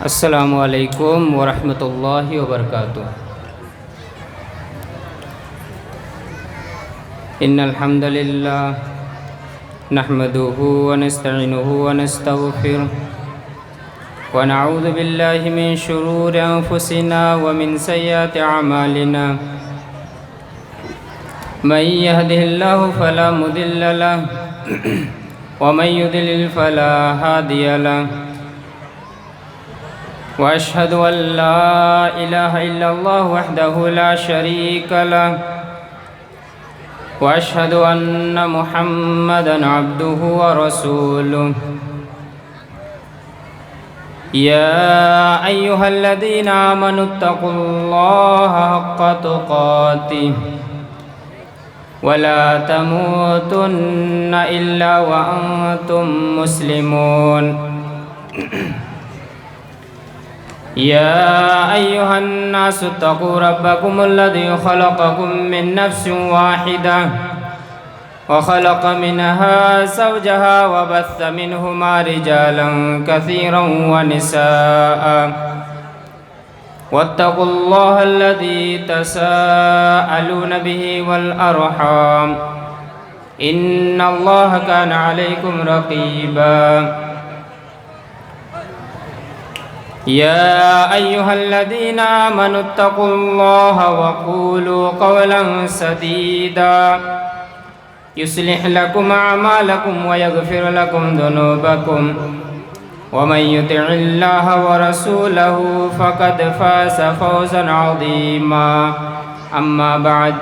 अस्सलामु अलैकुम वरहमतुल्लाहि वबरकातुह। इन्नल हम्दुलिल्लाह नहमदुहु व नस्तईनुहु व नस्तगफिरुह व नऊज़ु बिल्लाहि मिन शुरूरि अनफुसिना व मिन सय्यिआति अमालिना। मन यहदिहिल्लाहु फला मुदिल्ल लहु व मन युद्लिल फला हादिय लहु। वअशहदु अल्ला इलाहा इल्लल्लाह वहदहु ला शरीका लहु वअशहदु अन्न मुहम्मदन अब्दुहु व रसूलुहु। या अय्युहल्लज़ीना आमनुत्तक़ुल्लाहा हक़्क़ तुक़ातिह वला तमूतुन्ना इल्ला व अंतुम मुस्लिमून। या अय्युहन्नासु इत्तक़ू रब्बकुमुल्लज़ी ख़लक़कुम मिन नफ्सिन वाहिदा व ख़लक़ मिनहा ज़ौजहा व बस्स मिनहुमा रिजालन कसीरन व निसाअ वत्तक़ुल्लाहा अल्लज़ी तसाअलून बिही वल अर्हाम इन्नल्लाहा काना अलैकुम रक़ीबा। या अय्युहल्लज़ीना आमनुत्तक़ुल्लाहा वक़ूलू क़ौलन सदीदा युस्लिह लकुम अअमालकुम व यग़फिर लकुम ज़ुनूबकुम व मन युतिइल्लाहा व रसूलहु फ़क़द फ़ाज़ फ़ौज़न अज़ीमा। अम्मा बअद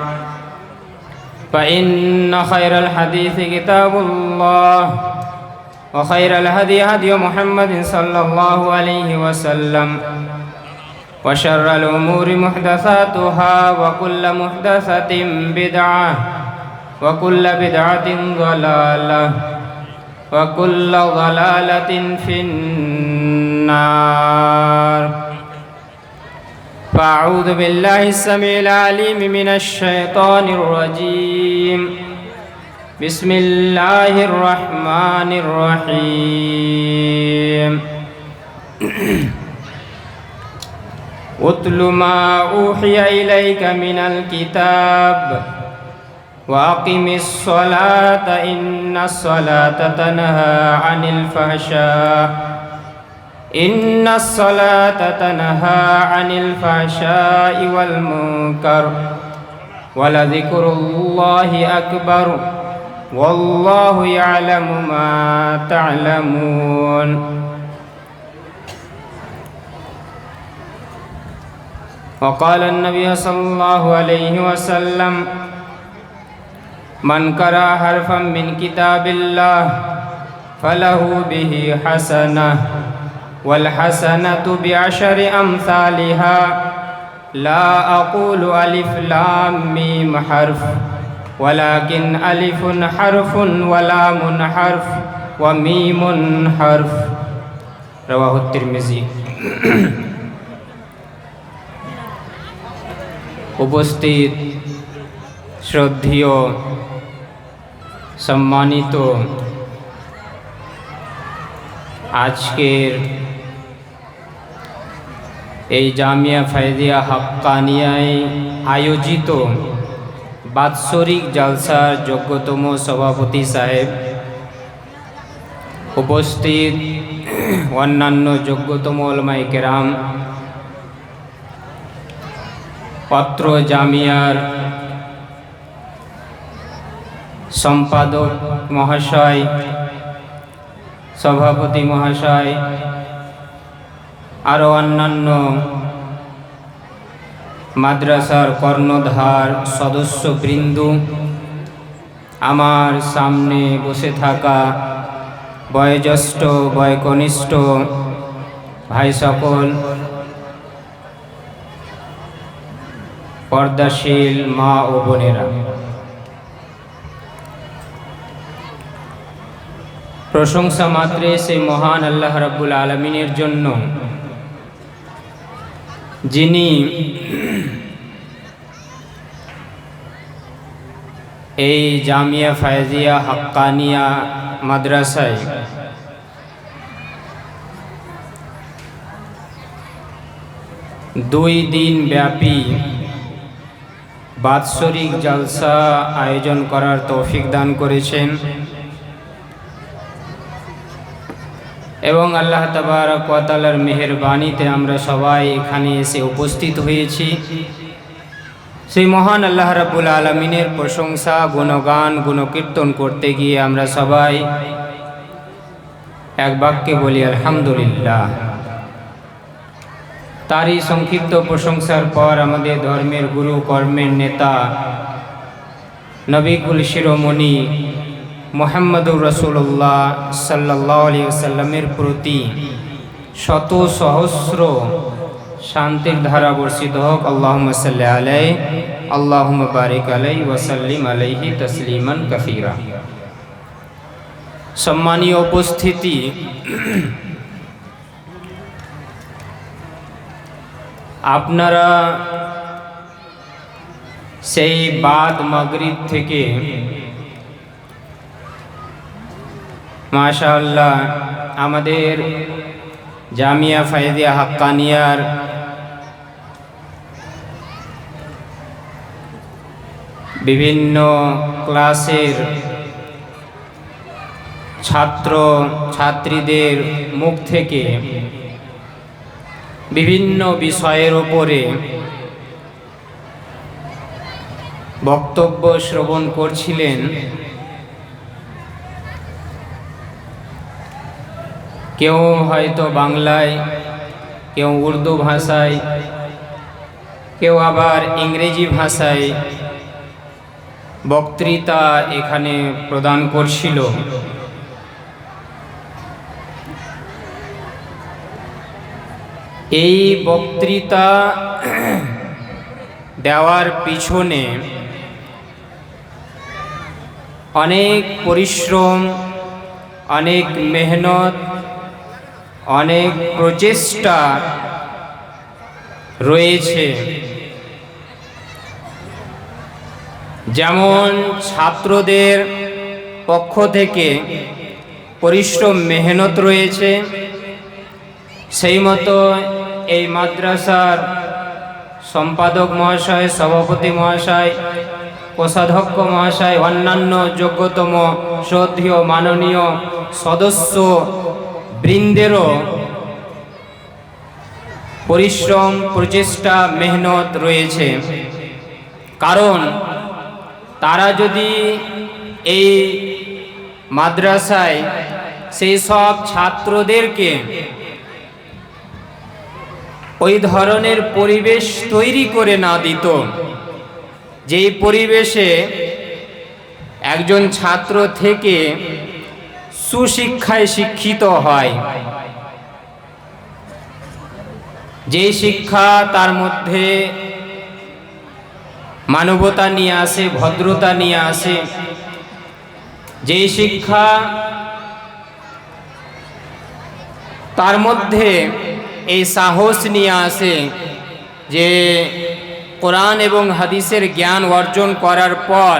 फ़इन्न ख़ैरल हदीस किताबुल्लाह व ख़ैरल हदी हदी मुहम्मद सल्लल्लाहु अलैहि वसल्लम व शर्रल उमूरि मुहदसातुहा व कुल्लु मुहदसतिन बिदअह व कुल्लु बिदअतिन ज़लालह व कुल्लु ज़लालतिन फिन्नार। फ़अऊज़ु बिल्लाहि अस्समीइल अलीम मिनश शैतानिर रजीम। बिस्मिल्लाहिर रहमानिर रहीम। उतलु मा ऊहिया इलैका मिनल किताब व अक़िमिस स्वलात इन्नस स्वलात तनहा अनिल फ़हशाइ वल मुनकर व लज़िक्रुल्लाहि अकबर वल्लाहु यअलमु मा तअलमून। वक़ाल अन्नबी सल्लल्लाहु अलैहि वसल्लम मन क़रा हरफ़न मिन किताबिल्लाह फलहु बिही हसनह वल हसनतु बिअशरि अम्सालिहा ला अक़ूलु अलिफ लाम मीम हर्फ़ वलाकिन अलिफुन हर्फुन व लामुन हर्फ व मीमुन हर्फ। रवाहु तिरमिज़ी। उपस्थित श्रद्धेय सम्मानित आजकेर এই জামিয়া ফায়জিয়া হাক্কানিয়ায় আয়োজিত বাৎসরিক জালসার যোগ্যতম সভাপতি সাহেব, উপস্থিত অন্যান্য যোগ্যতম উলামায়ে কেরাম, অত্র জামিয়ার সম্পাদক মহাশয়, সভাপতি মহাশয়, আরও অন্যান্য মাদ্রাসার কর্ণধার সদস্যবৃন্দ, আমার সামনে বসে থাকা বয়োজ্যেষ্ঠ বয়কনিষ্ঠ ভাই সকল, পর্দাশীল মা ও বোনেরা, প্রশংসা মাত্রে সেই মহান আল্লাহ রাব্বুল আলামিনের জন্য যিনি এই জামিয়া ফায়জিয়া হাক্কানিয়া মাদ্রাসায় 2 দিন ব্যাপী বাৎসরিক জলসা আয়োজন করার তৌফিক দান করেছেন এবং আল্লাহ তাবারক ওয়া তাআলার মেহেরবানিতে আমরা সবাই এখানে এসে উপস্থিত হয়েছি। সেই মহান আল্লাহ রাব্বুল আলামিনের প্রশংসা, গুণগান, গুণকীর্তন করতে গিয়ে আমরা সবাই এক বাক্যে বলি আলহামদুলিল্লাহ। তারই সংক্ষিপ্ত প্রশংসার পর আমাদের ধর্মের গুরু, কর্মের নেতা, নবিকুল শিরোমণি মুহাম্মদুর রাসূলুল্লাহ সাল্লাল্লাহু আলাইহি ওয়াসাল্লামের প্রতি শত সহস্র শান্তির ধারা বর্ষিত হোক। আল্লাহুম্মা সাল্লি আলাইহি আল্লাহুম্মা বারিক আলাইহি ওয়া সাল্লিম আলাইহি তাসলিমান কাসীরা। সম্মানীয় উপস্থিতি, আপনারা সেই বাদ মাগরিব থেকে মাশাআল্লাহ আমাদের জামিয়া ফায়জিয়া হাক্কানিয়ার বিভিন্ন ক্লাসের ছাত্র ছাত্রীদের মুখ থেকে বিভিন্ন বিষয়ের উপরে বক্তব্য শ্রবণ করছিলেন। কেউ হয়তো বাংলায়, কেউ উর্দু ভাষায়, কেউ আবার ইংরেজি ভাষায় বক্তৃতা এখানে প্রদান করছিল। এই বক্তৃতা দেওয়ার পিছনে অনেক পরিশ্রম, অনেক মেহনত, অনেক প্রচেষ্টা রয়েছে। যেমন ছাত্রদের পক্ষ থেকে পরিশ্রম, মেহনত রয়েছে, সেই মতো এই মাদ্রাসার সম্পাদক মহাশয়, সভাপতি মহাশয়, কোষাধ্যক্ষ মহাশয়, অন্যান্য যোগ্যতম শ্রদ্ধেয় মাননীয় সদস্য বৃন্দেরও পরিশ্রম, প্রচেষ্টা, মেহনত রয়েছে। কারণ তারা যদি এই মাদ্রাসায় সেই সব ছাত্রদেরকে ওই ধরনের পরিবেশ তৈরি করে না দিত, যেই পরিবেশে একজন ছাত্র থেকে সুশিক্ষায় শিক্ষিত হয়, যেই শিক্ষা তার মধ্যে মানবতা নিয়ে আসে, ভদ্রতা নিয়ে আসে, যেই শিক্ষা তার মধ্যে এই সাহস নিয়ে আসে যে কোরআন এবং হাদিসের জ্ঞান অর্জন করার পর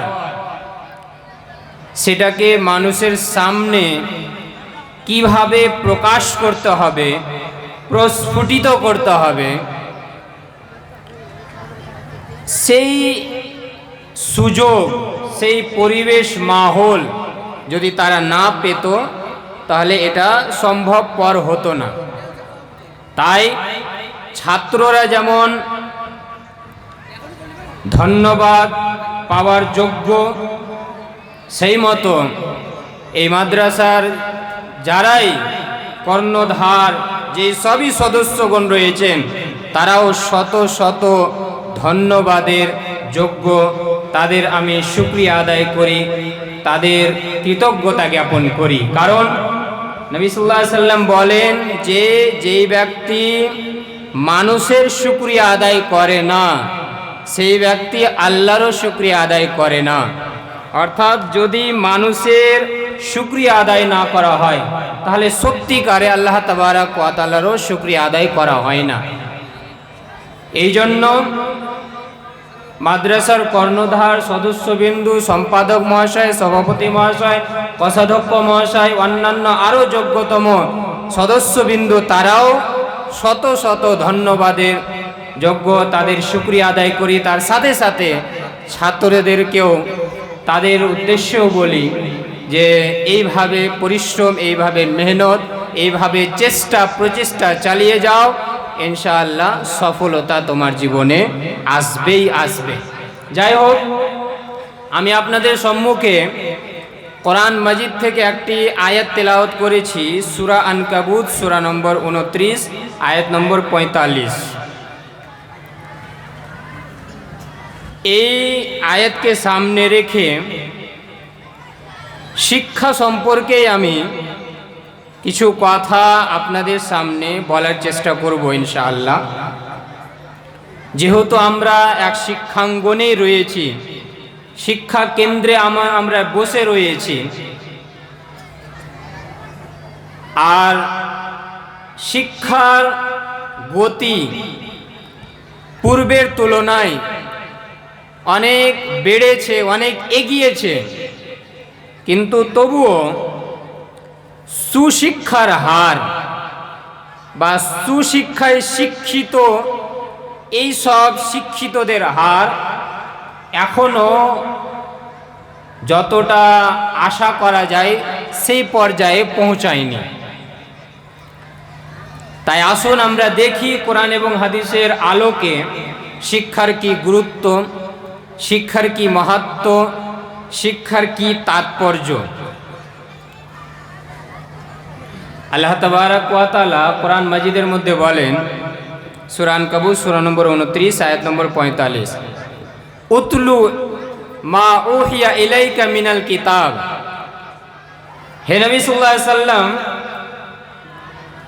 সেটাকে মানুষের সামনে কিভাবে প্রকাশ করতে হবে, প্রস্ফুটিত করতে হবে, সেই সুযোগ, সেই পরিবেশ, মাহৌল যদি তারা না পেত তাহলে এটা সম্ভবপর হতো না। তাই ছাত্ররা যেমন ধন্যবাদ পাওয়ার যোগ্য, সেই মতো এই মাদ্রাসার যারাই কর্ণধার, যে সবই সদস্যগণ রয়েছেন, তারাও শত শত ধন্যবাদের যোগ্য। তাদের আমি শুকরিয়া আদায় করি, তাদের কৃতজ্ঞতা জ্ঞাপন করি। কারণ নবী সাল্লাল্লাহু আলাইহি সাল্লাম বলেন যে যেই ব্যক্তি মানুষের শুকরিয়া আদায় করে না, সেই ব্যক্তি আল্লাহরও শুকরিয়া আদায় করে না। অর্থাৎ যদি মানুষের শুকরিয়া আদায় না করা হয় তাহলে সত্যিকারে আল্লাহ তাবারক ওয়া তাআলারও শুকরিয়া আদায় করা হয় না। এই জন্য মাদ্রাসার কর্ণধার সদস্যবিন্দু, সম্পাদক মহাশয়, সভাপতি মহাশয়, কোষাধ্যক্ষ মহাশয়, অন্যান্য আরও যোগ্যতম সদস্যবিন্দু, তারাও শত শত ধন্যবাদের যোগ্য তাদের শুকরিয়া আদায় করি, তার সাথে সাথে ছাত্রদেরকেও তাদের উদ্দেশ্যেও বলি যে এইভাবে পরিশ্রম, এইভাবে মেহনত, এইভাবে প্রচেষ্টা চালিয়ে যাও, ইনশাআল্লাহ সফলতা তোমার জীবনে আসবেই আসবে। যাই হোক, আমি আপনাদের সম্মুখে কোরআন মাজিদ থেকে একটি আয়াত তেলাওয়াত করেছি, সূরা আনকাবুত, সূরা নম্বর 29, আয়াত নম্বর 45। এই আয়াতকে সামনে রেখে শিক্ষা সম্পর্কে আমি কিছু কথা আপনাদের সামনে বলার চেষ্টা করব ইনশাআল্লাহ। যেহেতু আমরা এক শিক্ষাঙ্গনেই রয়েছি, শিক্ষা কেন্দ্রে আমরা বসে রয়েছি, আর শিক্ষার গতি পূর্বের তুলনায় অনেক বেড়েছে, অনেক এগিয়েছে, কিন্তু তবুও সুশিক্ষার হার বা সুশিক্ষায় শিক্ষিত এই সব শিক্ষিতদের হার এখনো যতটা আশা করা যায় সেই পর্যায়ে পৌঁছায়নি। তাই আসুন আমরা দেখি কোরআন এবং হাদিসের আলোকে শিক্ষার কি গুরুত্ব, শিক্ষার কি মাহাত্ম্য, শিক্ষার কি তাৎপর্য। আল্লাহ তাবারক ওয়া তাআলা কোরআন মাজিদের মধ্যে বলেন, সূরা আনকাবুত, সূরা নম্বর 29, আয়াত নম্বর 45, উতলু মা উহিয়া ইলাইকা মিনাল কিতাব। হে নবী সাল্লাল্লাহু আলাইহি সাল্লাম,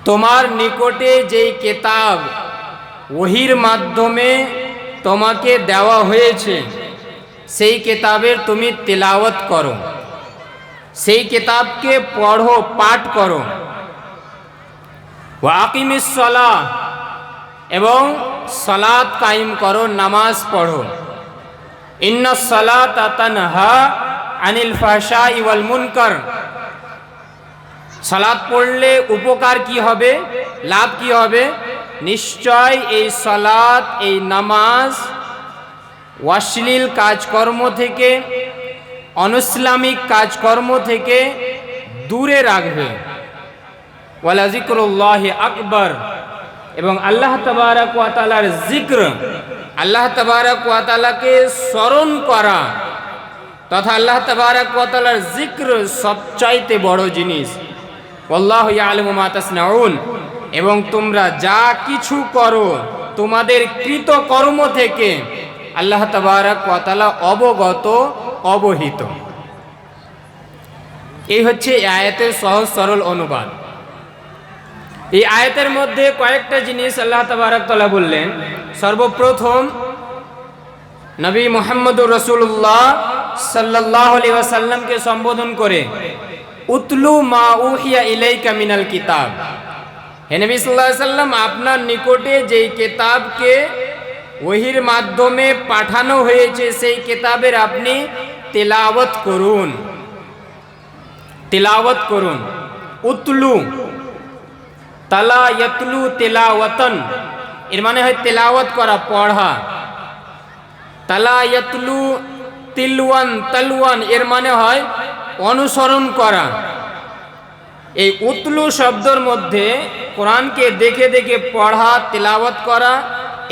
তোমার নিকটে যেই কিতাব ওহীর মাধ্যমে তোমাকে দেওয়া হয়েছে সেই কিতাবের তুমি তিলাওয়াত করো, সেই কিতাবকে পড়ো, পাঠ করো। ওয়া আকিমিস সালাহ, এবং সালাত কায়েম করো, নামাজ পড়ো। ইন্নাস সালাতা তানহা আনিল ফাহশাই ওয়াল মুনকার। সালাত পড়লে উপকার কি হবে, লাভ কি হবে? নিশ্চয় এই সালাত, এই নামাজ অশ্লীল কাজকর্ম থেকে, অনইসলামিক কাজকর্ম থেকে দূরে রাখবে। ওয়ালা যিকরুল্লাহি আকবার, এবং আল্লাহ তাবারক ওয়া তাআলার জিক্র, আল্লাহ তাবারক ওয়া তাআলাকে স্মরণ করা তথা আল্লাহ তাবারক ওয়া তাআলার জিক্র সবচাইতে বড় জিনিস। ওয়াল্লাহু ইয়ালামু মা তাসনাউন, এবং তোমরা যা কিছু করো তোমাদের কৃত কর্ম থেকে আল্লাহ তাবারক ওয়া তাআলা অবগত, অবহিত। এই হচ্ছে এই আয়াতের সহজ সরল অনুবাদ। এই আয়াতের মধ্যে কয়েকটা জিনিস আল্লাহ তাবারক তাআলা বললেন। সর্বপ্রথম নবী মুহাম্মদুর রাসূলুল্লাহ সাল্লাল্লাহু আলাইহি ওয়াসাল্লামকে সম্বোধন করে উতলু মা উহিয়া ইলাইকা মিনাল কিতাব। হে নবী সাল্লাল্লাহু আলাইহি ওয়াসাল্লাম, আপনার নিকটে যেই কিতাবকে ওহীর মাধ্যমে পাঠানো হয়েছে সেই কিতাবের আপনি তিলাওয়াত করুন, তিলাওয়াত করুন। উতলু, তালা ইয়াতলু তিলাওয়াতান, এর মানে হয় তিলাওয়াত করা, পড়া। তালা ইয়াতলু তিলওয়ান তালওয়ান, এর মানে হয় অনুসরণ করা। এই উতলু শব্দের মধ্যে কোরআনকে দেখে দেখে পড়া, তিলাওয়াত করা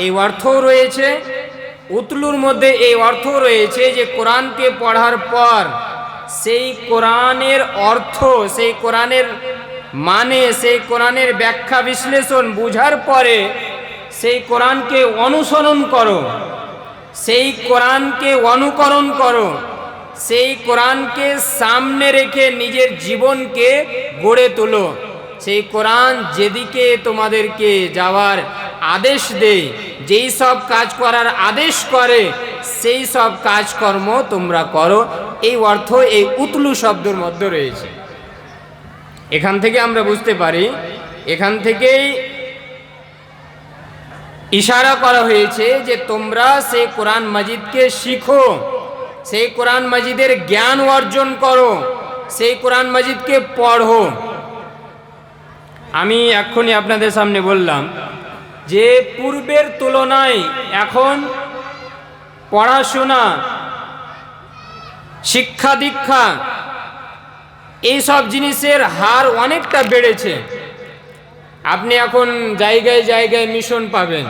এই অর্থও রয়েছে। উতলুর মধ্যে এই অর্থ রয়েছে যে কোরআনকে পড়ার পর সেই কোরআনের অর্থ, সেই কোরআনের মানে, সেই কোরআনের ব্যাখ্যা বিশ্লেষণ বুঝার পরে সেই কোরআনকে অনুসরণ করো, সেই কোরআনকে অনুকরণ করো, সেই কোরআনকে সামনে রেখে নিজের জীবনকে গড়ে তোলো। সেই কোরআন যেদিকে তোমাদেরকে যাওয়ার আদেশ দেয়, যেই সব কাজ করার আদেশ করে সেই সব কাজকর্ম তোমরা করো। এই অর্থ এই উতলু শব্দের মধ্যে রয়েছে। এখান থেকে আমরা বুঝতে পারি, এখান থেকেই ইশারা করা হয়েছে যে তোমরা সেই কোরআন মাজিদকে শিখো, সেই কোরআন মাজিদের জ্ঞান অর্জন করো, সেই কোরআন মাজিদকে পড়ো। আমি এক্ষুনি আপনাদের সামনে বললাম যে পূর্বের তুলনায় এখন পড়াশোনা, শিক্ষা দীক্ষা, এইসব জিনিসের হার অনেকটা বেড়েছে। আপনি এখন জায়গায় জায়গায় মিশন পাবেন,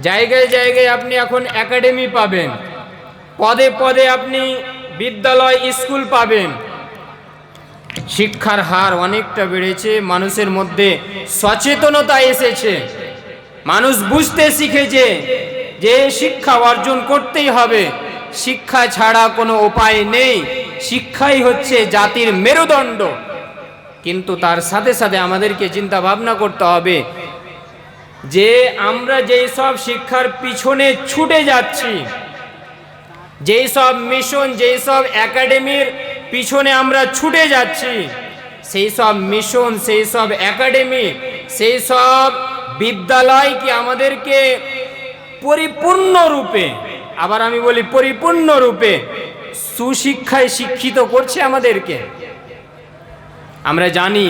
জায়গায় জায়গায় আপনি এখন একাডেমি পাবেন, পদে পদে আপনি বিদ্যালয়, স্কুল পাবেন। শিক্ষার হার অনেকটা বেড়েছে, মানুষের মধ্যে সচেতনতা এসেছে, মানুষ বুঝতে শিখেছে যে শিক্ষা অর্জন করতেই হবে, শিক্ষা ছাড়া কোনো উপায় নেই, শিক্ষাই হচ্ছে জাতির মেরুদণ্ড। কিন্তু তার সাথে সাথে আমাদেরকে চিন্তা ভাবনা করতে হবে যে আমরা যেই সব শিক্ষার পিছনে ছুটে যাচ্ছি, যেই সব মিশন, যেই সব একাডেমির পিছনে আমরা ছুটে যাচ্ছি, সেই সব মিশন, সেই সব একাডেমি, সেই সব বিদ্যালয় কি আমাদেরকে পরিপূর্ণরূপে, আবার আমি বলি পরিপূর্ণরূপে সুশিক্ষায় শিক্ষিত করছে আমাদেরকে? আমরা জানি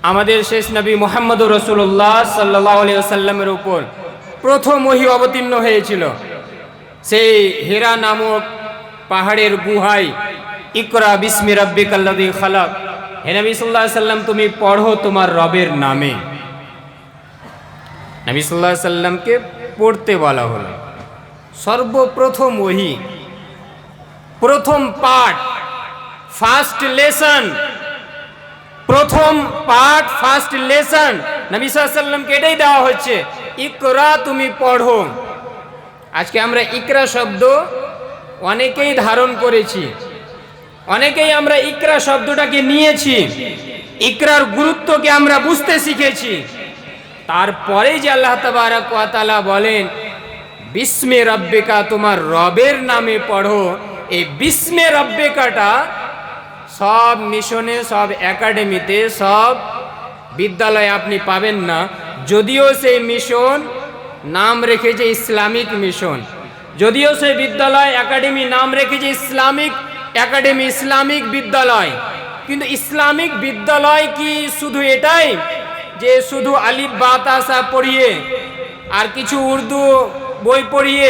আমাদের শেষ নবী মুহাম্মদুর রাসূলুল্লাহ সাল্লাল্লাহু আলাইহি ওয়াসাল্লামের উপর প্রথম ওহী অবতীর্ণ হয়েছিল সেই হেরা নামক পাহাড়ের গুহায়। ইকরা বিসমি রাব্বিকাল্লাযী খালাক, হে নবী সাল্লাল্লাহু আলাইহি ওয়াসাল্লাম তুমি পড়ো তোমার রবের নামে। নবী সাল্লাল্লাহু আলাইহি ওয়াসাল্লামকে পড়তে বলা হলো। সর্বপ্রথম ওহী, প্রথম পাঠ, ফার্স্ট লেসন, প্রথম পাঠ, ফার্স্ট লেসন নবী সাল্লাল্লাহু আলাইহি ওয়াসাল্লামকে এটাই দেওয়া হচ্ছে, ইকরা তুমি পড়ো। আজকে আমরা ইকরা শব্দ অনেকেই ধারণ করেছি, অনেকেই আমরা ইকরা শব্দটাকে নিয়েছি, ইকরার গুরুত্বকে আমরা বুঝতে শিখেছি। তারপরে যে আল্লাহ তাবারাক ওয়া তাআলা বলেন বিস্মে রাব্বিকা, তোমার রবের নামে পড়ো, এই বিস্মে রাব্বিকাটা সব মিশনে, সব একাডেমিতে, সব বিদ্যালয়ে আপনি পাবেন না। যদিও সেই মিশন নাম রেখেছে ইসলামিক মিশন, যদিও সেই বিদ্যালয় একাডেমি নাম রেখেছে ইসলামিক একাডেমি, ইসলামিক বিদ্যালয়, কিন্তু ইসলামিক বিদ্যালয় কি শুধু এটাই যে শুধু আলিফ বা তাসা পড়িয়ে আর কিছু উর্দু বই পড়িয়ে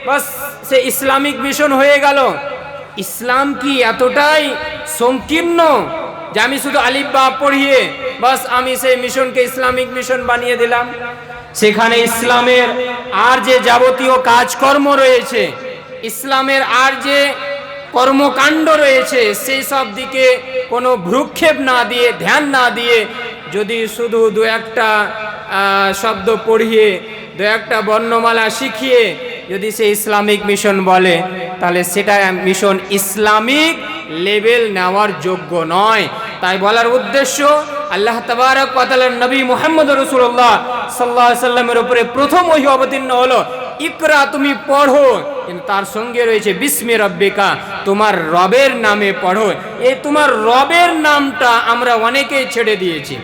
বাস সে ইসলামিক মিশন হয়ে গেল? ইসলাম কি এতটাই সংকীর্ণ যে আমি শুধু আলিফ বা পড়িয়ে বাস আমি সেই মিশনকে ইসলামিক মিশন বানিয়ে দিলাম? সেখানে ইসলামের আর যে যাবতীয় কাজকর্ম রয়েছে, ইসলামের আর যে কর্মকাণ্ড রয়েছে, সেই সব দিকে কোনো ভ্রুক্ষেপ না দিয়ে, ধ্যান না দিয়ে যদি শুধু দু একটা শব্দ পড়িয়ে, দু একটা বর্ণমালা শিখিয়ে যদি সে ইসলামিক মিশন বলে, তাহলে সেটা মিশন ইসলামিক লেভেল নেওয়ার যোগ্য নয়। তাই বলার উদ্দেশ্য, আল্লাহ তাবারক ওয়া তাআলার নবী মুহাম্মদুর রাসূলুল্লাহ সাল্লাল্লাহু আলাইহি ওয়াসাল্লামের উপরে প্রথম ওহী অবতীর্ণ হলো ইকরা তুমি পড়ো, কিন্তু তার সঙ্গে রয়েছে বিস্মি রাব্বিকা, তোমার রবের নামে পড়ো। এই তোমার রবের নামটা আমরা অনেকেই ছেড়ে দিয়েছি।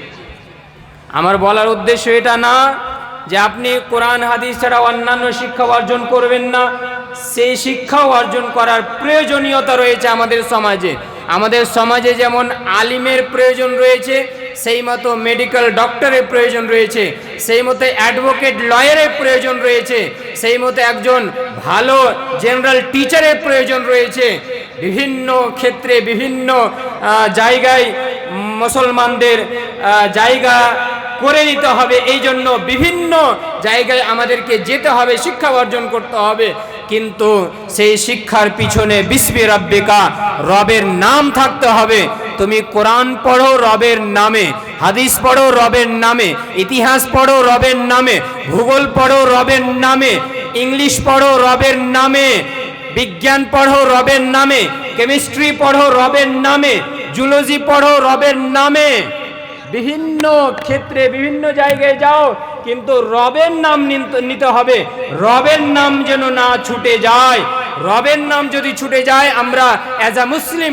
আমার বলার উদ্দেশ্য এটা না যে আপনি কোরআন হাদিস ছাড়া অন্যান্য শিক্ষা অর্জন করবেন না, সেই শিক্ষাও অর্জন করার প্রয়োজনীয়তা রয়েছে আমাদের সমাজে। আমাদের সমাজে যেমন আলিমের প্রয়োজন রয়েছে, সেই মতো মেডিকেল ডক্টরের প্রয়োজন রয়েছে, সেই মতো অ্যাডভোকেট লয়ারের প্রয়োজন রয়েছে, সেই মতো একজন ভালো জেনারেল টিচারের প্রয়োজন রয়েছে। বিভিন্ন ক্ষেত্রে, বিভিন্ন জায়গায় মুসলমানদের জায়গা করে নিতে হবে, এই জন্য বিভিন্ন জায়গায় আমাদেরকে যেতে হবে, শিক্ষা অর্জন করতে হবে। কিন্তু সেই শিক্ষার পিছনে বিস্মি রাব্বিকা, রবের নাম থাকতে হবে। তুমি কোরআন পড়ো রবের নামে, হাদিস পড়ো রবের নামে, ইতিহাস পড়ো রবের নামে, ভূগোল পড়ো রবের নামে, ইংলিশ পড়ো রবের নামে, বিজ্ঞান পড়ো রবের নামে, কেমিস্ট্রি পড়ো রবের নামে, জুলজি পড়ো রবের নামে। বিভিন্ন ক্ষেত্রে বিভিন্ন জায়গায় যাও, কিন্তু রবের নাম নিতে হবে। রবের নাম যেন না ছুটে যায়। রবের নাম যদি ছুটে যায়, আমরা অ্যাজ আ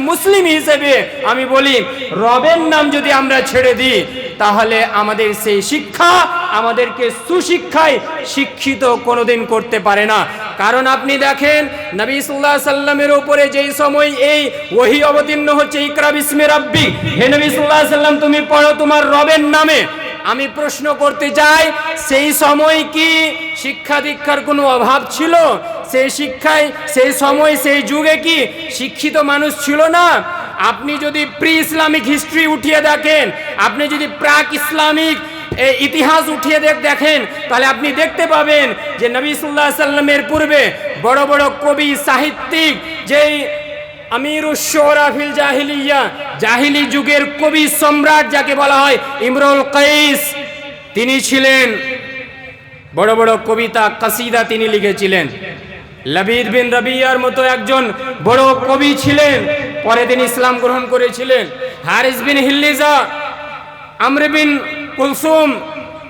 মুসলিম হিসেবে আমি বলি, রবের নাম যদি আমরা ছেড়ে দিই, তাহলে আমাদের সেই শিক্ষা আমাদেরকে সুশিক্ষায় শিক্ষিত কোনোদিন করতে পারে না। কারণ আপনি দেখেন নবী সাল্লাল্লাহু আলাইহি সাল্লামের উপরে যেই সময় এই ওহী অবতীর্ণ হচ্ছে, ইকরা বিসমি রাব্বিক, হে নবী সাল্লাল্লাহু আলাইহি সাল্লাম তুমি পড়ো তোমার রবের নামে, আমি প্রশ্ন করতে চাই, সেই সময় কি শিক্ষা দীক্ষার কোনো অভাব ছিল? সেই শিক্ষায়, সেই সময়, সেই যুগে কি শিক্ষিত মানুষ ছিল না? আপনি যদি প্রি ইসলামিক হিস্ট্রি উঠিয়ে দেখেন, আপনি যদি প্রাক ইসলামিক ইতিহাস উঠিয়ে দেখেন, তাহলে আপনি দেখতে পাবেন যে নবী সাল্লাল্লাহু আলাইহি সাল্লামের পূর্বে বড় বড় কবি, সাহিত্যিক, যেই আমিরুশ শুরা ফিল জাহিলিয়া, জাহিলি যুগের কবি সম্রাট যাকে বলা হয় ইমরুল কাইস, তিনি ছিলেন। বড় বড় কবিতা, কাসিদা তিনি লিখেছিলেন। লাবিদ বিন রবিয়ার মতো একজন বড় কবি ছিলেন, পরে তিনি ইসলাম গ্রহণ করেছিলেন। হারিস বিন হিল্লিজা, আমর বিন কুলসুম,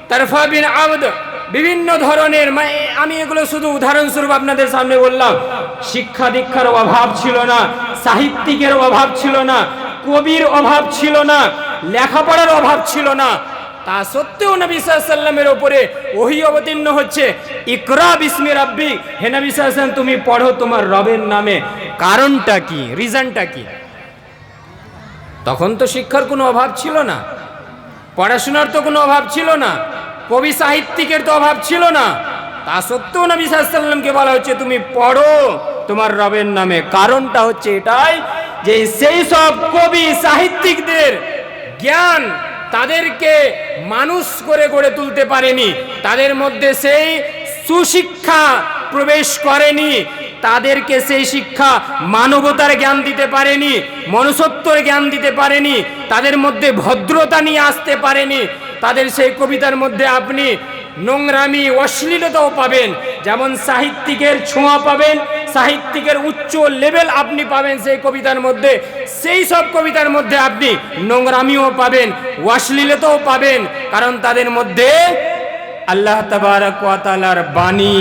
তারফা বিন আবদ, বিভিন্ন ধরনের, আমি এগুলো শুধু উদাহরণস্বরূপ আপনাদের সামনে বললাম। শিক্ষা দীক্ষার অভাব ছিল না, সাহিত্যিকের অভাব ছিল না, কবির অভাব ছিল না, লেখাপড়ার অভাব ছিল না। তা সত্ত্বেও নবী সাল্লাল্লাহু আলাইহি সাল্লামের উপরে ওহী অবতীর্ণ হচ্ছে, ইকরা বিসমি রাব্বিক, হে নবী সাল্লাল্লাহু আলাইহি সাল্লাম তুমি পড়ো তোমার রবের নামে। কারণটা কি, রিজনটা কি? তখন তো শিক্ষার কোনো অভাব ছিল না, পড়াশোনার তো কোনো অভাব ছিল না, কবি সাহিত্যিকের তো অভাব ছিল না। তা সত্ত্বেও নবী সাল্লাল্লাহু আলাইহি সাল্লামকে বলা হচ্ছে তুমি পড়ো তোমার রবের নামে। কারণটা হচ্ছে এটাই যে সেই সব কবি সাহিত্যিকদের জ্ঞান তাদেরকে মানুষ করে গড়ে তুলতে পারেনি, তাদের মধ্যে সেই সুশিক্ষা প্রবেশ করেনি, তাদেরকে সেই শিক্ষা মানবতার জ্ঞান দিতে পারেনি, মনুষ্যত্বের জ্ঞান দিতে পারেনি, তাদের মধ্যে ভদ্রতা নিয়ে আসতে পারেনি। তাদের সেই কবিতার মধ্যে আপনি নোংরামি, অশ্লীলতাও পাবেন, যেমন সাহিত্যিকের ছোঁয়া পাবেন, সাহিত্যিকের উচ্চ লেভেল আপনি পাবেন সেই কবিতার মধ্যে, সেই সব কবিতার মধ্যে আপনি নোংরামিও পাবেন, অশ্লীলতাও পাবেন। কারণ তাদের মধ্যে আল্লাহ তাবারক ওয়া তাআলার বাণী,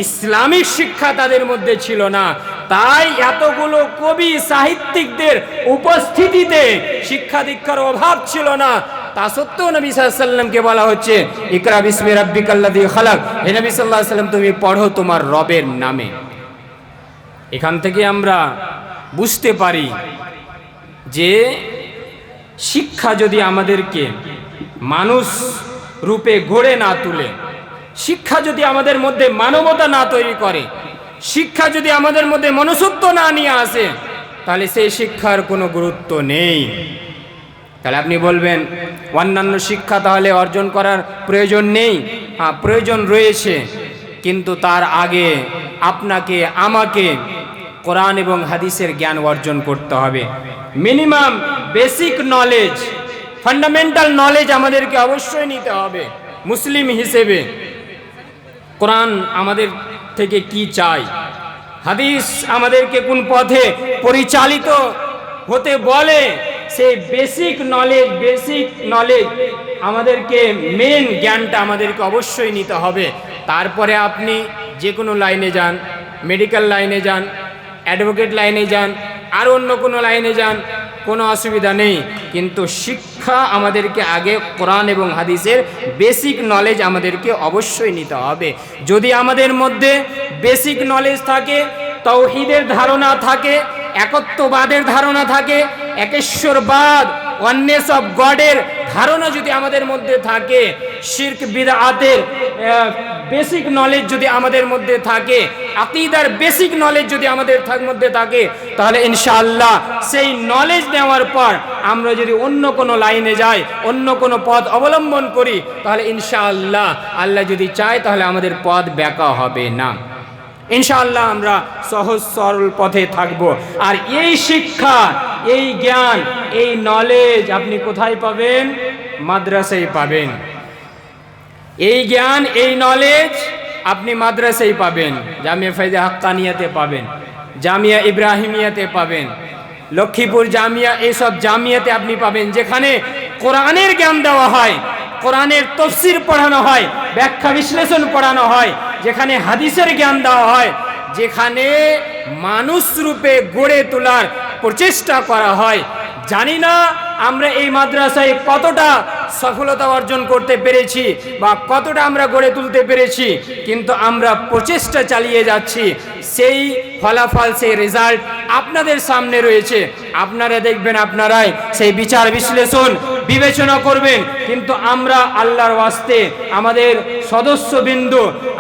ইসলামিক শিক্ষা তাদের মধ্যে ছিল না। তাই এতগুলো কবি সাহিত্যিকদের উপস্থিতিতে শিক্ষা দীক্ষার অভাব ছিল না। তা সত্ত্বেও নবী সাল্লাল্লাহু আলাইহি সাল্লামকে বলা হচ্ছে ইকরা বিসমি রাব্বিকাল্লাযী খালাক, হে নবী সাল্লাল্লাহু আলাইহি সাল্লাম তুমি পড়ো তোমার রবের নামে। এখান থেকে আমরা বুঝতে পারি যে শিক্ষা যদি আমাদেরকে মানুষ রূপে গড়ে না তুলে, শিক্ষা যদি আমাদের মধ্যে মানবতা না তৈরি করে, শিক্ষা যদি আমাদের মধ্যে মনুষ্যত্ব না নিয়ে আসে, তাহলে সেই শিক্ষার কোনো গুরুত্ব নেই। তাহলে আপনি বলবেন অন্যান্য শিক্ষা তাহলে অর্জন করার প্রয়োজন নেই। হ্যাঁ, প্রয়োজন রয়েছে, কিন্তু তার আগে আপনাকে আমাকে কোরআন এবং হাদিসের জ্ঞান অর্জন করতে হবে। Minimum basic knowledge, fundamental knowledge আমাদেরকে অবশ্যই নিতে হবে। মুসলিম হিসেবে কোরআন আমাদের থেকে কি চায়, হাদিস আমাদেরকে কোন পথে পরিচালিত হতে বলে, সেই বেসিক নলেজ আমাদেরকে, মেন জ্ঞানটা আমাদেরকে অবশ্যই নিতে হবে। তারপরে আপনি যে কোনো লাইনে যান, মেডিকেল লাইনে যান, অ্যাডভোকেট লাইনে যান, আর অন্য কোনো লাইনে যান, কোনো অসুবিধা নেই। কিন্তু শিক্ষা আমাদেরকে আগে কোরআন এবং হাদিসের বেসিক নলেজ আমাদেরকে অবশ্যই নিতে হবে। যদি আমাদের মধ্যে বেসিক নলেজ থাকে, তাওহীদের ধারণা থাকে, একত্ববাদের ধারণা থাকে, একেশ্বরবাদ, ওয়াননেস অফ গডের ধারণা যদি আমাদের মধ্যে থাকে, শিরক বিদআতের বেসিক নলেজ যদি আমাদের মধ্যে থাকে, আকীদার বেসিক নলেজ যদি আমাদের মধ্যে থাকে, তাহলে ইনশাআল্লাহ সেই নলেজ নেওয়ার পর আমরা যদি অন্য কোনো লাইনে যাই, অন্য কোনো পথ অবলম্বন করি, তাহলে ইনশাআল্লাহ আল্লাহ যদি চায় তাহলে আমাদের পথ ব্যাকা হবে না। ইনশাআল্লাহ আমরা সহজ সরল পথে থাকব। আর এই শিক্ষা, এই জ্ঞান, এই নলেজ আপনি কোথায় পাবেন? মাদ্রাসায় পাবেন। এই জ্ঞান, এই নলেজ আপনি মাদ্রাসায় পাবেন, জামিয়া ফাইজে হাক্কানিয়াতে পাবেন, জামিয়া ইব্রাহিমিয়াতে পাবেন, লক্ষ্মীপুর জামিয়া, এইসব জামিয়াতে আপনি পাবেন, যেখানে কোরআনের জ্ঞান দেওয়া হয়, কোরআনের তাফসীর পড়ানো হয়, ব্যাখ্যা বিশ্লেষণ পড়ানো হয়, যেখানে হাদিসের জ্ঞান দেওয়া হয়, যেখানে মানুষ রূপে গড়ে তোলার প্রচেষ্টা করা হয়। জানি না আমরা এই মাদ্রাসায় কতটা সফলতা অর্জন করতে পেরেছি বা কতটা আমরা গড়ে তুলতে পেরেছি, কিন্তু আমরা প্রচেষ্টা চালিয়ে যাচ্ছি। সেই ফলাফল, সেই রেজাল্ট আপনাদের সামনে রয়েছে। আপনারা দেখবেন, আপনারাই সেই বিচার বিশ্লেষণ বিবেচনা করবেন। কিন্তু আমরা আল্লাহর ওয়াস্তে আমাদের সদস্যবৃন্দ,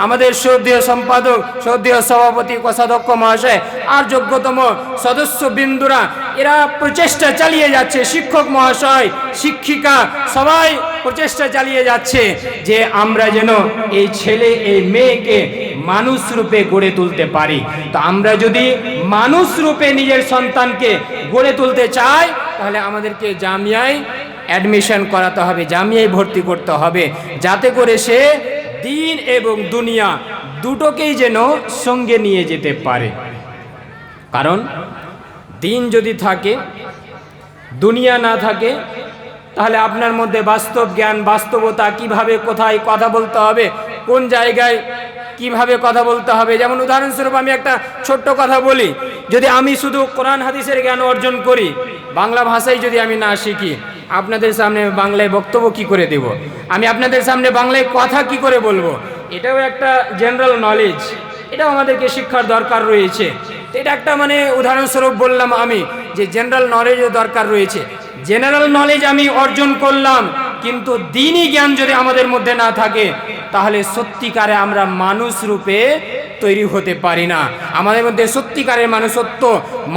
আমাদের শ্রদ্ধেয় সম্পাদক, শ্রদ্ধেয় সভাপতি, কোষাধ্যক্ষ মহাশয় আর যোগ্যতম সদস্যবৃন্দরা এরা প্রচেষ্টা চালিয়ে যাচ্ছে, শিক্ষক মহাশয়, শিক্ষিকা সবাই প্রচেষ্টা চালিয়ে যাচ্ছে যে আমরা যেন এই ছেলে এই মেয়েকে মানুষ রূপে গড়ে তুলতে পারি। তো আমরা যদি মানুষ রূপে নিজের সন্তানকে গড়ে তুলতে চাই, তাহলে আমাদেরকে জামিয়ায় অ্যাডমিশন করাতে হবে, জামিয়ায় ভর্তি করতে হবে, যাতে করে সে দিন এবং দুনিয়া দুটোকেই যেন সঙ্গে নিয়ে যেতে পারে। কারণ দিন যদি থাকে, দুনিয়া না থাকে, তাহলে আপনার মধ্যে বাস্তব জ্ঞান, বাস্তবতা, কিভাবে কোথায় কথা বলতে হবে, কোন জায়গায় কিভাবে কথা বলতে হবে। যেমন উদাহরণস্বরূপ আমি একটা ছোট্ট কথা বলি, যদি আমি শুধু কোরআন হাদিসের জ্ঞান অর্জন করি, বাংলা ভাষায় যদি আমি না শিখি, আপনাদের সামনে বাংলায় বক্তব্য কি করে দেব, আমি আপনাদের সামনে বাংলায় কথা কি করে বলবো? এটাও একটা জেনারেল নলেজ, এটাও আমাদেরকে শিক্ষার দরকার রয়েছে। এটা একটা মানে উদাহরণস্বরূপ বললাম আমি যে জেনারেল নলেজও দরকার রয়েছে। জেনারেল নলেজ আমি অর্জন করলাম, কিন্তু দ্বীনি জ্ঞান যদি আমাদের মধ্যে না থাকে, তাহলে সত্যিকারে আমরা মানুষ রূপে তৈরি হতে পারি না, আমাদের মধ্যে সত্যিকারের মানুষত্ব,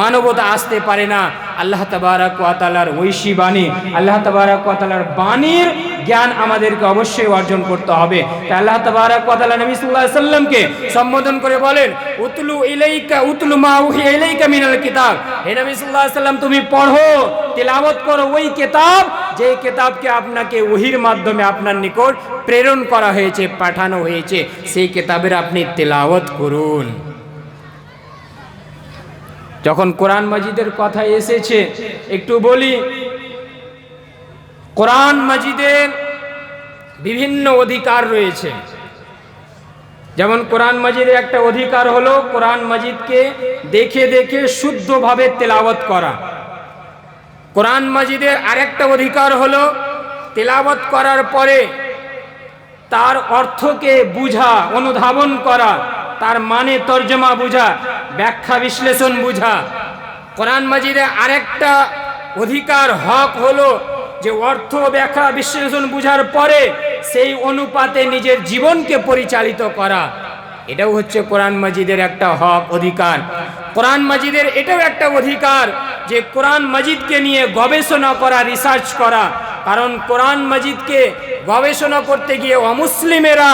মানবতা আসতে পারে না। আল্লাহ তাবারক ওয়া তাআলার ঐশী বাণী, আল্লাহ তাবারক ওয়া তাআলার বাণীর জ্ঞান আমাদেরকে অবশ্যই অর্জন করতে হবে। তাই আল্লাহ তাবারক ওয়া তাআলা নবী সাল্লাল্লাহু আলাইহি সাল্লামকে সম্বোধন করে বলেন, উতলু ইলাইকা উতলু মা উহিয়া ইলাইকা মিনাল কিতাব, হে নবী সাল্লাল্লাহু আলাইহি সাল্লাম তুমি পড়ো, তিলাওয়াত করো ওই কিতাব যে কিতাবকে আপনাকে ওহীর মাধ্যমে আপনার নিকট প্রেরণ করা হয়েছে, পাঠানো হয়েছে, সেই কিতাবের আপনি তিলাওয়াত করুন। যখন কোরআন মাজিদের কথা এসেছে একটু বলি, কোরআন মাজিদের বিভিন্ন অধিকার রয়েছে। যেমন কোরআন মাজিদের একটা অধিকার হলো কোরআন মাজিদকে দেখে দেখে শুদ্ধভাবে তেলাওয়াত করা। কোরআন মাজিদের আরেকটা অধিকার হলো তেলাওয়াত করার পরে তার অর্থকে বুঝা, অনুধাবন করা, তার মানে তর্জমা বুঝা, ব্যাখ্যা বিশ্লেষণ বুঝা। কোরআন মাজিদের আরেকটা অধিকার, হক হলো যে অর্থ, ব্যাখ্যা, বিশ্লেষণ বুঝার পরে সেই অনুপাতে নিজের জীবনকে পরিচালিত করা। এটাও হচ্ছে কোরআন মাজিদের একটা হক, অধিকার। কোরআন মাজিদের এটাও একটা অধিকার যে কোরআন মাজিদকে নিয়ে গবেষণা করা, রিসার্চ করা। কারণ কোরআন মাজিদকে গবেষণা করতে গিয়ে অমুসলিমেরা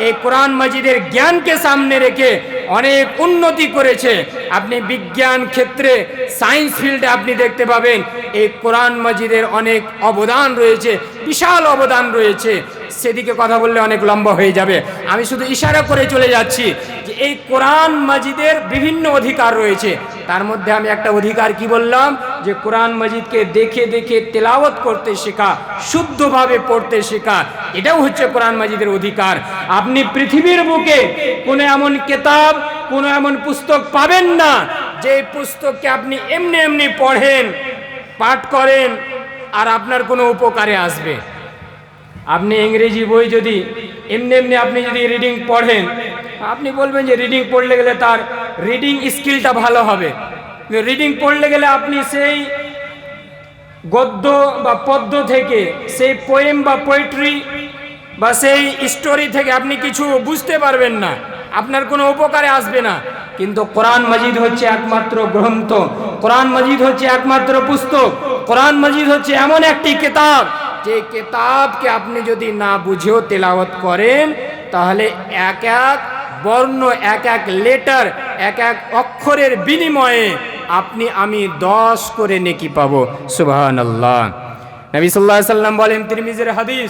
এই কোরআন মাজিদের জ্ঞানকে সামনে রেখে অনেক উন্নতি করেছে। আপনি বিজ্ঞান ক্ষেত্রে, সায়েন্স ফিল্ডে আপনি দেখতে পাবেন এই কোরআন মাজিদের অনেক অবদান রয়েছে, বিশাল অবদান রয়েছে। সেদিকে কথা বললে অনেক লম্বা হয়ে যাবে, আমি শুধু ইশারা করে চলে যাচ্ছি যে এই কোরআন মাজিদের বিভিন্ন অধিকার রয়েছে। তার মধ্যে আমি একটা অধিকার কি বললাম, যে কোরআন মাজিদকে দেখে দেখে তেলাওয়াত করতে শেখা, শুদ্ধভাবে পড়তে শেখা, এটাও হচ্ছে কোরআন মাজিদের অধিকার। আপনি পৃথিবীর বুকে কোনো এমন কিতাব, কোনো এমন পুস্তক পাবেন না যে পুস্তককে আপনি এমনি এমনি পড়েন, পাঠ করেন আর আপনার কোনো উপকারে আসবে। আপনি ইংরেজি বই যদি এমনি এমনি আপনি যদি রিডিং পড়েন, আপনি বলবেন যে রিডিং পড়লে গেলে তার রিডিং স্কিলটা ভালো হবে। রিডিং পড়লে গেলে আপনি সেই গদ্য বা পদ্য থেকে, সেই পোয়েম বা পোয়েট্রি বা সেই স্টোরি থেকে আপনি কিছু বুঝতে পারবেন না, আপনার কোনো উপকারে আসবে না। কিন্তু কোরআন মাজিদ হচ্ছে একমাত্র গ্রন্থ, কোরআন মাজিদ হচ্ছে একমাত্র পুস্তক, কোরআন মাজিদ হচ্ছে এমন একটি কিতাব যে কিতাবকে আপনি যদি না বুঝেও তেলাওয়াত করেন, তাহলে এক এক বর্ণ, এক এক লেটার, এক এক অক্ষরের বিনিময়ে আপনি আমি 10 করে নেকি পাবো। সুবহানাল্লাহ। নবী সাল্লাল্লাহু আলাইহি সাল্লাম বলেন, তিরমিজির হাদিস,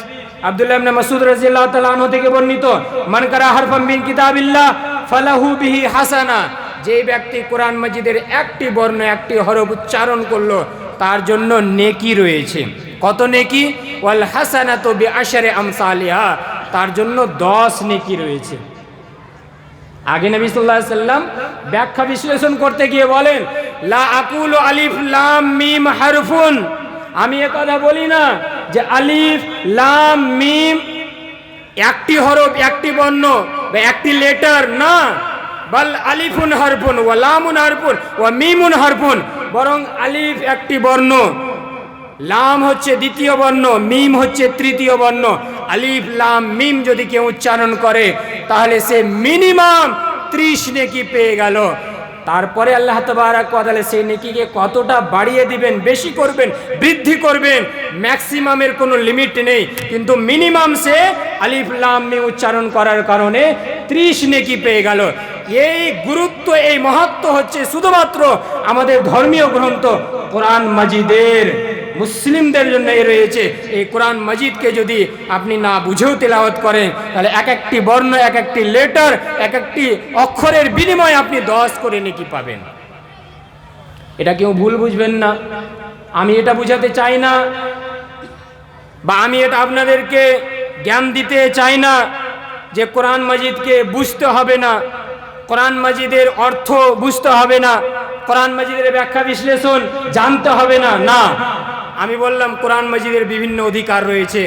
আব্দুল্লাহ ইবনে মাসউদ রাদিয়াল্লাহু তাআলা আনহু থেকে বর্ণিত, মান কারা হারফাম মিন কিতাবিল্লাহ ফালাহু বিহি হাসানা, যে ব্যক্তি কোরআন মাজিদের একটি বর্ণ, একটি হরফ উচ্চারণ করলো, তার জন্য নেকি রয়েছে। কত নেকি? ওয়াল হাসানাতু বিআশরি আমসালিহা, তার জন্য 10 নেকি রয়েছে। আগে নবী সাল্লাল্লাহু আলাইহি সাল্লাম ব্যাখ্যা বিশ্লেষণ করতে গিয়ে বলেন, লা আকুলু আলিফ লাম মিম হারফুন, আমি এ কথা বলি না যে আলিফ লাম মিম একটি হরফ, একটি বর্ণ বা একটি লেটার, না, বাল আলিফুন হারফুন ওয়া লামুন হারফুন ওয়া মিমুন হারফুন, বরং আলিফ একটি বর্ণ, লাম হচ্ছে দ্বিতীয় বর্ণ, মিম হচ্ছে তৃতীয় বর্ণ। আলিফ লাম মিম যদি কেউ উচ্চারণ করে তাহলে সে মিনিমাম 30 নেকি পেয়ে গেল। তারপরে আল্লাহ তাবারাক ওয়া তাআলা সেই নেকিকে কতটা বাড়িয়ে দিবেন, বেশি করবেন, বৃদ্ধি করবেন, ম্যাক্সিমামের কোনো লিমিট নেই, কিন্তু মিনিমাম সে আলিফ লাম মিম উচ্চারণ করার কারণে 30 নেকি পেয়ে গেল। এই গুরুত্ব, এই মাহাত্ম্য হচ্ছে শুধুমাত্র আমাদের ধর্মীয় গ্রন্থ কোরআন মাজিদের, মুসলিমদের জন্য রয়েছে। এই কোরআন মাজিদকে যদি আপনি না বুঝেও তেলাওয়াত করেন তাহলে এক একটি বর্ণ, এক একটি লেটার, এক একটি অক্ষরের বিনিময়ে আপনি 10 করে নেকি পাবেন। এটা কেউ ভুল বুঝবেন না, আমি এটা বুঝাতে চাই না, বা আমি এটা আপনাদেরকে জ্ঞান দিতে চাই না যে কোরআন মাজিদকে বুঝতে হবে না, কোরআন মাজিদের অর্থ বুঝতে হবে না, কোরআন মাজিদের ব্যাখ্যা বিশ্লেষণ জানতে হবে না। না, আমি বললাম কোরআন মাজিদের বিভিন্ন অধিকার রয়েছে।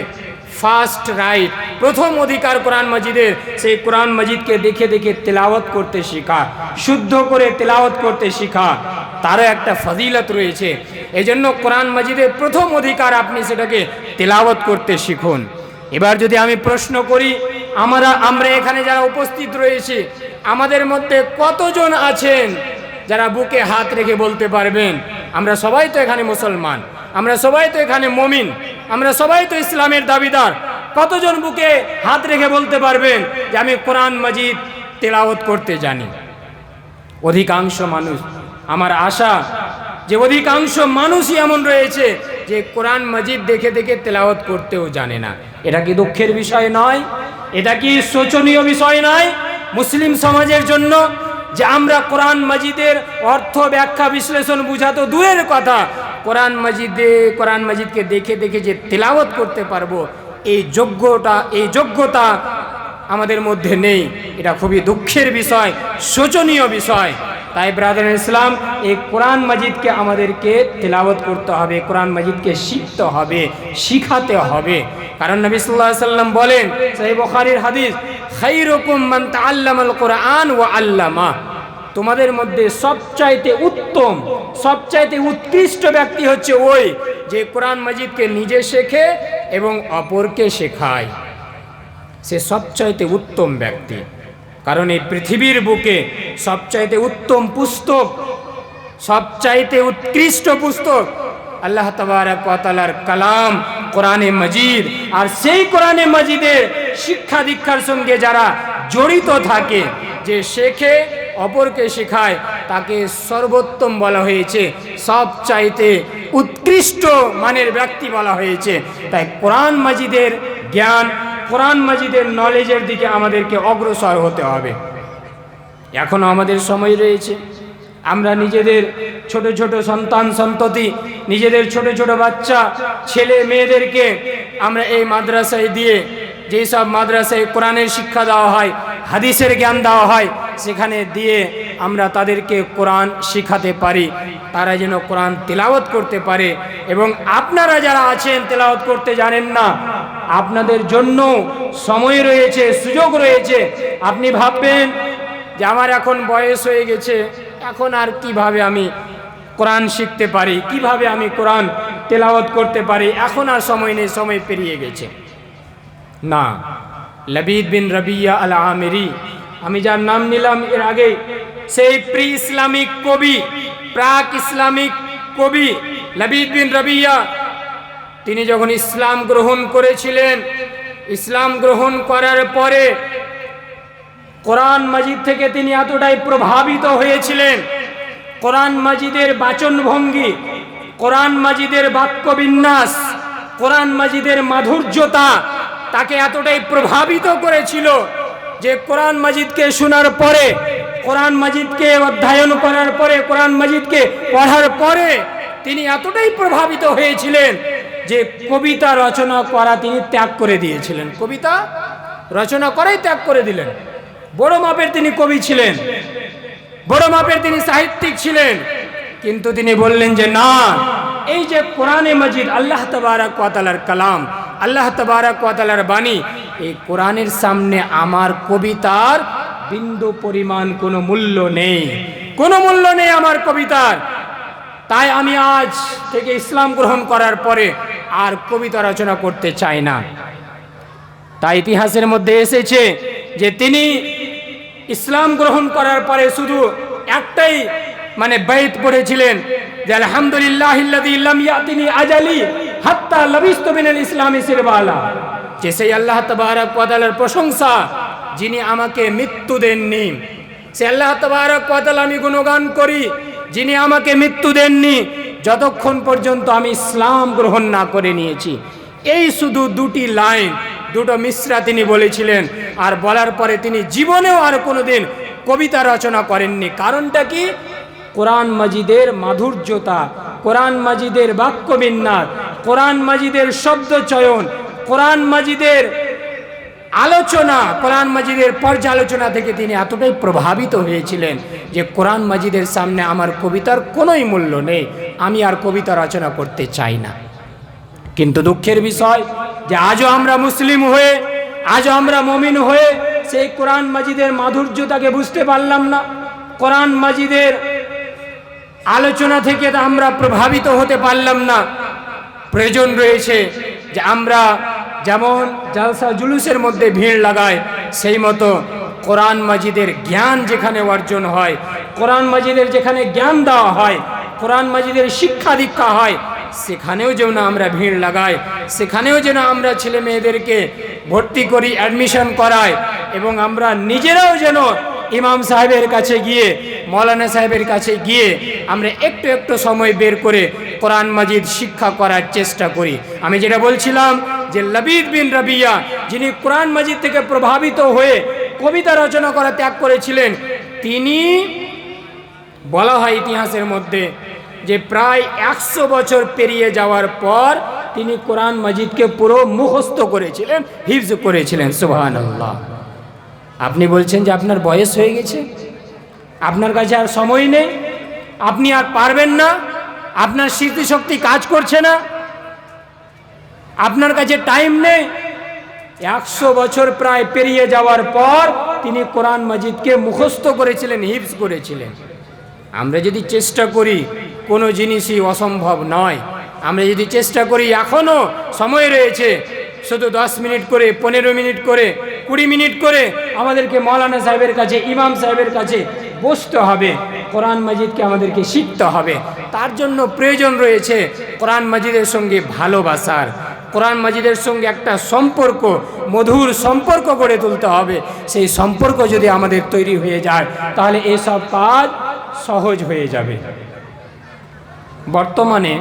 ফার্স্ট রাইট, প্রথম অধিকার কোরআন মাজিদের, সেই কোরআন মাজিদকে দেখে দেখে তেলাওয়াত করতে শেখা, শুদ্ধ করে তেলাওয়াত করতে শেখা, তারও একটা ফজিলত রয়েছে। এই জন্য কোরআন মাজিদের প্রথম অধিকার আপনি সেটাকে তেলাওয়াত করতে শিখুন। এবার যদি আমি প্রশ্ন করি, আমরা এখানে যারা উপস্থিত রয়েছি, আমাদের মধ্যে কতজন আছেন যারা বুকে হাত রেখে বলতে পারবেন আমরা সবাই তো এখানে মুসলমান, আমরা সবাই তো এখানে মুমিন, আমরা সবাই তো ইসলামের দাবিদার? কতজন বুকে হাত রেখে বলতে পারবেন যে আমি কোরআন মাজিদ তেলাওয়াত করতে জানি? অধিকাংশ মানুষ, আমার আশা যে অধিকাংশ মানুষই এমন রয়েছে যে কোরআন মাজিদ দেখে দেখে তেলাওয়াত করতেও জানে না। এটা কি দুঃখের বিষয় নয়? এটা কি শোচনীয় বিষয় নয় মুসলিম সমাজের জন্য যে আমরা কোরআন মাজিদের অর্থ ব্যাখ্যা বিশ্লেষণ বুঝা তো দূরের কথা, কোরআন মাজিদকে দেখে দেখে যে তেলাওয়াত করতে পারবো এই যোগ্যতা আমাদের মধ্যে নেই। এটা খুবই দুঃখের বিষয়, শোচনীয় বিষয়। তাই ব্রাদার ইসলাম, এই কোরআন মাজিদকে আমাদেরকে তেলাওয়াত করতে হবে, কোরআন মাজিদকে শিখতে হবে, শিখাতে হবে। কারণ নবী সাল্লাল্লাহু আলাইহি সাল্লাম বলেন, সহিহ বুখারীর হাদিস, খায়রুকুম মান তাআল্লামাল কুরআন ওয়া আল্লামা, তোমাদের মধ্যে সবচাইতে উত্তম, সবচাইতে উৎকৃষ্ট ব্যক্তি হচ্ছে ওই যে কোরআন মাজিদকে নিজে শেখে এবং অপরকে শেখায়। সে সবচাইতে উত্তম ব্যক্তি। কারণ এই পৃথিবীর বুকে সবচাইতে উত্তম পুস্তক, সবচাইতে উৎকৃষ্ট পুস্তক আল্লাহ তাবারাক ওয়া তাআলার কালাম কোরআনে মাজিদ। আর সেই কোরআনে মাজিদের শিক্ষা দীক্ষার সঙ্গে যারা জড়িত থাকে, যে শেখে অপরকে শেখায়, তাকে সর্বোত্তম বলা হয়েছে, সবচাইতে উৎকৃষ্ট মানের ব্যক্তি বলা হয়েছে। তাই কোরআন মাজিদের জ্ঞান, কোরআন মাজিদের নলেজের দিকে আমাদেরকে অগ্রসর হতে হবে। এখনো আমাদের সময় রয়েছে। আমরা নিজেদের ছোট ছোট সন্তান সন্ততি, নিজেদের ছোট ছোট বাচ্চা ছেলে মেয়েদেরকে আমরা এই মাদ্রাসায় দিয়ে, যেই সব মাদ্রাসায় কোরআনের শিক্ষা দেওয়া হয়, হাদিসের জ্ঞান দেওয়া হয়, সেখানে দিয়ে আমরা তাদেরকে কোরআন শিখাতে পারি, তারা যেন কোরআন তেলাওয়াত করতে পারে। এবং আপনারা যারা আছেন তেলাওয়াত করতে জানেন না, আপনাদের জন্য সময় রয়েছে, সুযোগ রয়েছে। আপনি ভাববেন যে আমার এখন বয়স হয়ে গেছে, এখন আর কিভাবে আমি কোরআন শিখতে পারি, কিভাবে আমি কোরআন তেলাওয়াত করতে পারি, এখন আর সময় নেই, সময় পেরিয়ে গেছে। না, লবিদ বিন রবিয়া আল আমিরি, আমি যার নাম নিলাম এর আগে, সেই প্রি ইসলামিক কবি, প্রাক ইসলামিক কবি লবিদ বিন রবিয়া, তিনি যখন ইসলাম গ্রহণ করেছিলেন, ইসলাম গ্রহণ করার পরে কোরআন মাজিদ থেকে তিনি এতটাই প্রভাবিত হয়েছিলেন, কোরআন মাজিদের বাচনভঙ্গি, কোরআন মাজিদের বাক্যবিন্যাস, কোরআন মাজিদের মাধুর্যতা তাকে এতটাই প্রভাবিত করেছিল যে কোরআন মাজিদকে শোনার পরে, কোরআন মাজিদকে অধ্যয়ন করার পরে, কোরআন মাজিদকে পড়ার পরে তিনি এতটাই প্রভাবিত হয়েছিলেন যে কবিতা রচনা করা তিনি ত্যাগ করে দিয়েছিলেন। কবিতা রচনা করাই ত্যাগ করে দিলেন। বড় মাপের তিনি কবি ছিলেন, বড় মাপের তিনি সাহিত্যিক ছিলেন, কিন্তু তিনি বললেন যে না, এই যে কোরআনে মাজিদ আল্লাহ তাবারাক ওয়া তাআলার কালাম, আল্লাহ তাবারাক ওয়া তাআলার বাণী, এই কোরআনের সামনে আমার কবিতার বিন্দু পরিমাণ কোনো মূল্য নেই, কোনো মূল্য নেই আমার কবিতার। তাই আমি আজ থেকে ইসলাম গ্রহণ করার পরে আর কবিতা রচনা করতে চাই না। তাই ইতিহাসের মধ্যে এসেছে যে তিনি ইসলাম গ্রহণ করার পরে শুধু একটাই বাইত পড়েছিলেন যে আলহামদুলিল্লাহিল্লাযী লাম ইয়াতিনি আজালি হাত্তা লাবিস্তু মিনাল ইসলামি সিরবালা, যে সেই আল্লাহ তাবারক ওয়া তাআলার প্রশংসা যিনি আমাকে মৃত্যু দেননি। সে আল্লাহ তাবারক ওয়া তাআলা আমি গুণগান করি যিনি আমাকে মৃত্যু দেননি যতক্ষণ পর্যন্ত আমি ইসলাম গ্রহণ না করে নিয়েছি। এই শুধু দুটি লাইন, দুটো মিসরা তিনি বলেছিলেন, আর বলার পরে তিনি জীবনেও আর কোনোদিন কবিতা রচনা করেননি। কারণটা কি? কোরআন মাজিদের মাধুর্যতা, কোরআন মাজিদের বাক্যবিন্যাস, কোরআন মাজিদের শব্দ চয়ন, কোরআন মাজিদের আলোচনা, কোরআন মাজিদের পর্যালোচনা থেকে তিনি এতটাই প্রভাবিত হয়েছিলেন যে কোরআন মাজিদের সামনে আমার কবিতার কোনোই মূল্য নেই, আমি আর কবিতা রচনা করতে চাই না। কিন্তু দুঃখের বিষয় যে আজও আমরা মুসলিম হয়ে, আজও আমরা মুমিন হয়ে সেই কোরআন মাজিদের মাধুর্যতাকে বুঝতে পারলাম না। কোরআন মাজিদের আলোচনা থেকে আমরা প্রভাবিত হতে পারলাম না। প্রয়োজন রয়েছে যে আমরা যেমন জালসা জুলুসের মধ্যে ভিড় লাগাই, সেই মতো কোরআন মাজিদের জ্ঞান যেখানে অর্জন হয়, কোরআন মাজিদের যেখানে জ্ঞান দেওয়া হয়, কোরআন মাজিদের শিক্ষা দীক্ষা হয়, সেখানেও যেন আমরা ভিড় লাগাই, সেখানেও যেন আমরা ছেলে মেয়েদেরকে ভর্তি করি, অ্যাডমিশন করাই, এবং আমরা নিজেরাও যেন ইমাম সাহেবের কাছে গিয়ে, মৌলানা সাহেবের কাছে গিয়ে আমরা একটু একটু সময় বের করে কোরআন মাজিদ শিক্ষা করার চেষ্টা করি। আমি যেটা বলছিলাম যে লবিদ বিন রাবিয়া যিনি কোরআন মাজিদ থেকে প্রভাবিত হয়ে কবিতা রচনা করা ত্যাগ করেছিলেন, তিনি বলা হয় ইতিহাসের মধ্যে যে প্রায় 100 বছর পেরিয়ে যাওয়ার পর তিনি কোরআন মাজিদকে পুরো মুখস্থ করেছিলেন, হিফজ করেছিলেন। সুবহানাল্লাহ। আপনি বলছেন যে আপনার বয়স হয়ে গেছে, আপনার কাছে আর সময় নেই, আপনি আর পারবেন না, আপনার স্মৃতিশক্তি কাজ করছে না, আপনার কাছে টাইম নেই। 100 বছর প্রায় পেরিয়ে যাওয়ার পর তিনি কোরআন মাজিদকে মুখস্থ করেছিলেন, হিফজ করেছিলেন। আমরা যদি চেষ্টা করি, কোনো জিনিসই অসম্ভব নয়। আমরা যদি চেষ্টা করি, এখনো সময় রয়েছে, শুধু 10 মিনিট করে, 15 মিনিট করে, 20 মিনিট করে আমাদেরকে মৌলানা সাহেবের কাছে, ইমাম সাহেবের কাছে বসতে হবে, কোরআন মাজিদকে আমাদেরকে শিখতে হবে। তার জন্য প্রয়োজন রয়েছে কোরআন মাজিদের সঙ্গে ভালোবাসার, কোরআন মাজিদের সঙ্গে একটা সম্পর্ক, মধুর সম্পর্ক গড়ে তুলতে হবে। সেই সম্পর্ক যদি আমাদের তৈরি হয়ে যায় তাহলে এসব কাজ সহজ হয়ে যাবে। বর্তমানে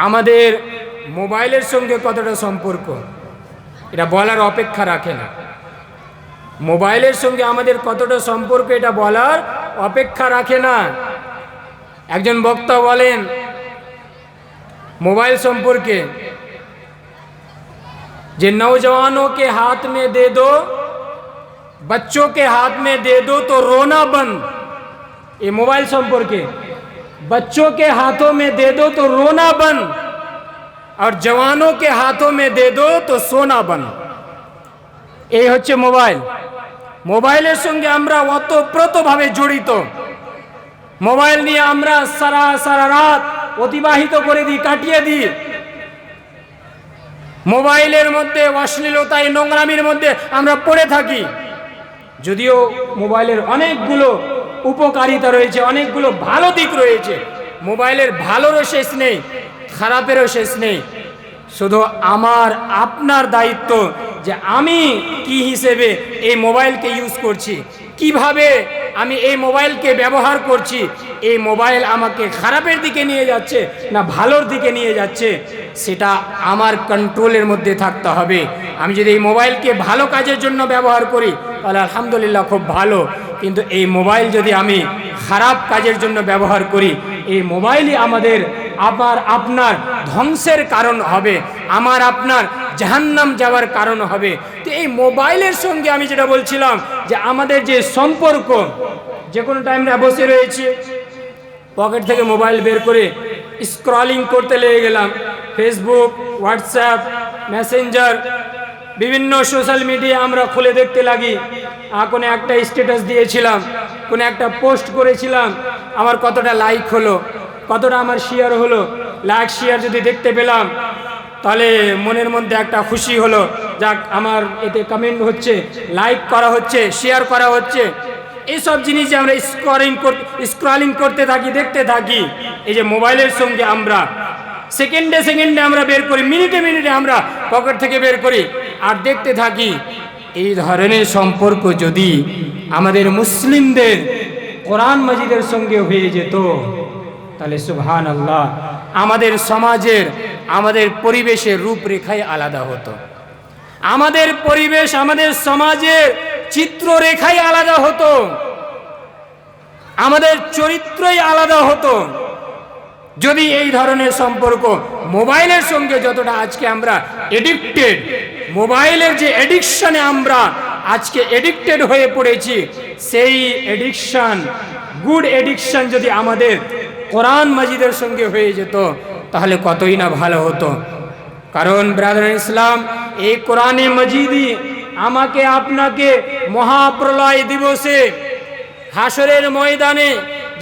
আমাদের মোবাইলের সঙ্গে কতটা সম্পর্ক এটা বলার অপেক্ষা রাখে না। মোবাইলের সঙ্গে আমাদের কতটা সম্পর্ক এটা বলার অপেক্ষা রাখে না। একজন বক্তা বলেন মোবাইল সম্পর্কে যে नौजवानों के हाथ में दे दो, बच्चों के हाथ में दे दो तो रोना बंद। ये मोबाइल সম্পর্কে बच्चों के हाथों में दे दो तो रोना बंद और जवानों के हाथों में दे दो तो सोना बंद। এই হচ্ছে মোবাইল। মোবাইলের সঙ্গে আমরা ওতপ্রোতভাবে জড়িত। মোবাইল নিয়ে আমরা সারা রাত অতিবাহিত করে দিই, কাটিয়ে দিই। মোবাইলের মধ্যে অশ্লীলতায়, নোংরামির মধ্যে আমরা পড়ে থাকি। যদিও মোবাইলের অনেকগুলো উপকারিতা রয়েছে, অনেকগুলো ভালো দিক রয়েছে, মোবাইলের ভালোরও শেষ নেই, খারাপেরও শেষ নেই। শুধু আমার আপনার দায়িত্ব যে আমি কি হিসেবে এই মোবাইলকে ইউজ করছি, কিভাবে আমি এই মোবাইলকে ব্যবহার করছি। এই মোবাইল আমাকে খারাপের দিকে নিয়ে যাচ্ছে না ভালোর দিকে নিয়ে যাচ্ছে, সেটা আমার কন্ট্রোলের মধ্যে থাকতে হবে। আমি যদি এই মোবাইলকে ভালো কাজের জন্য ব্যবহার করি তাহলে আলহামদুলিল্লাহ খুব ভালো, কিন্তু এই মোবাইল যদি আমি খারাপ কাজের জন্য ব্যবহার করি, এই মোবাইলই আমাদের আপনার ধ্বংসের কারণ হবে, আমার আপনার জাহান্নাম যাওয়ার কারণ হবে। তো এই মোবাইলের সঙ্গে আমি যেটা বলছিলাম যে আমাদের যে সম্পর্ক, যে কোনো টাইমে বসে রয়েছি, পকেট থেকে মোবাইল বের করে স্ক্রলিং করতে লেগে গেলাম, ফেসবুক, হোয়াটসঅ্যাপ, মেসেঞ্জার, বিভিন্ন সোশ্যাল মিডিয়া আমরা খুলে দেখতে লাগি। কোনো একটা স্ট্যাটাস দিয়েছিলাম, কোনো একটা পোস্ট করেছিলাম, আমার কতটা লাইক হলো, কতটা আমার শেয়ার হলো। লাইক শেয়ার যদি দেখতে পেলাম তাহলে মনের মধ্যে একটা খুশি হলো, যাক আমার এতে কমেন্ট হচ্ছে, লাইক করা হচ্ছে, শেয়ার করা হচ্ছে। এইসব জিনিস যে আমরা স্ক্রলিং করতে থাকি, দেখতে থাকি, এই যে মোবাইলের সঙ্গে আমরা সেকেন্ডে সেকেন্ডে আমরা বের করি, মিনিটে মিনিটে আমরা পকেট থেকে বের করি আর দেখতে থাকি। এই ধরনের সম্পর্ক যদি আমাদের মুসলিমদের কোরআন মাজিদের সঙ্গে হয়ে যেত তাহলে সুবহানাল্লাহ, আমাদের সমাজের, আমাদের পরিবেশের রূপরেখাই আলাদা হতো। আমাদের পরিবেশ, আমাদের সমাজের চিত্ররেখাই আলাদা হতো, আমাদের চরিত্রই আলাদা হতো। যদি এই ধরনের সম্পর্ক মোবাইলের সঙ্গে যতটা আজকে আমরা এডিক্টেড, মোবাইলের যে এডিকশনে আমরা আজকে এডিক্টেড হয়ে পড়েছি, সেই এডিকশন, গুড এডিকশন যদি আমাদের কোরআন মাজিদের সঙ্গে হয়ে যেত তাহলে কতই না ভালো হতো। কারণ ব্রাদার ইসলাম, এই কোরআনে মাজিদই আমাকে আপনাকে মহাপ্রলয় দিবসে, হাসরের ময়দানে,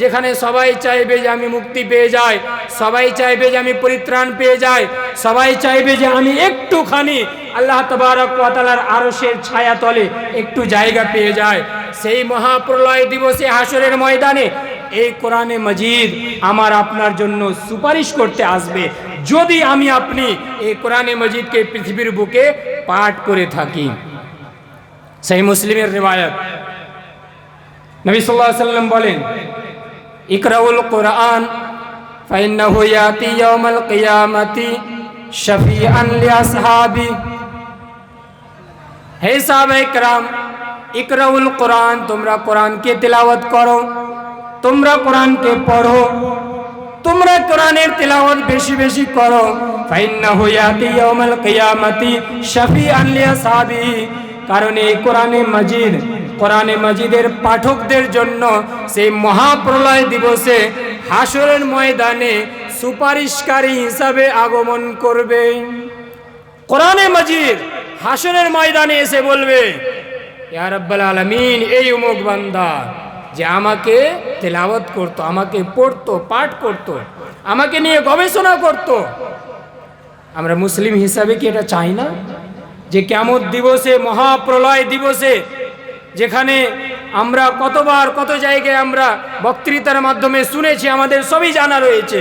যেখানে সবাই চাইবে যে আমি মুক্তি পেয়ে যাই, সবাই চাইবে যে আমি পরিত্রাণ পেয়ে যাই, সবাই চাইবে যে আমি একটুখানি আল্লাহ তাবারক ওয়া তাআলার আরশের ছায়াতলে একটু জায়গা পেয়ে যাই, সেই মহাপ্রলয় দিবসে হাসরের ময়দানে এই কোরআনে মাজিদ আমার আপনার জন্য সুপারিশ করতে আসবে, যদি আমি আপনি এই কোরআনে মাজিদকে পৃথিবীর বুকে পাঠ করে থাকি। সেই মুসলিমের রিওয়ায়াত, নবী সাল্লাল্লাহু আলাইহি ওয়াসাল্লাম বলেন, ইকরাউল কোরআন ফাইন্নাহু ইয়াতি ইয়াউমাল কিয়ামাতি শাফিআন লিআসহাবি। হে সাহাবায়ে کرام, ইকরাউল কোরআন, তোমরা কোরআনকে তিলাওয়াত করো, তোমরা কোরআনকে পড়ো, তোমরা কোরআনের তিলাওয়াত বেশি বেশি করো। ফাইন্নাহু ইয়াতি ইয়াউমাল কিয়ামাতি শাফিআন লিআসহাবি, কারণ এই কোরআনে মাজিদ, কোরআনে মাজিদের পাঠকদের জন্য সেই মহাপ্রলয় দিবসে হাসরের ময়দানে সুপারিশকারী হিসাবে আগমন করবে। কোরআনে মাজিদ হাসরের ময়দানে এসে বলবে, ইয়া রাব্বাল আলামিন, এই অমুক বান্দা যে আমাকে তেলাওয়াত করতো, আমাকে পড়তো, পাঠ করতো, আমাকে নিয়ে গবেষণা করতো। আমরা মুসলিম হিসাবে কি এটা চাই না যে কিয়ামত দিবসে, মহাপ্রলয় দিবসে, যেখানে আমরা কতবার কত জায়গায় আমরা বক্তৃতার মাধ্যমে শুনেছি, আমাদের সবই জানা রয়েছে,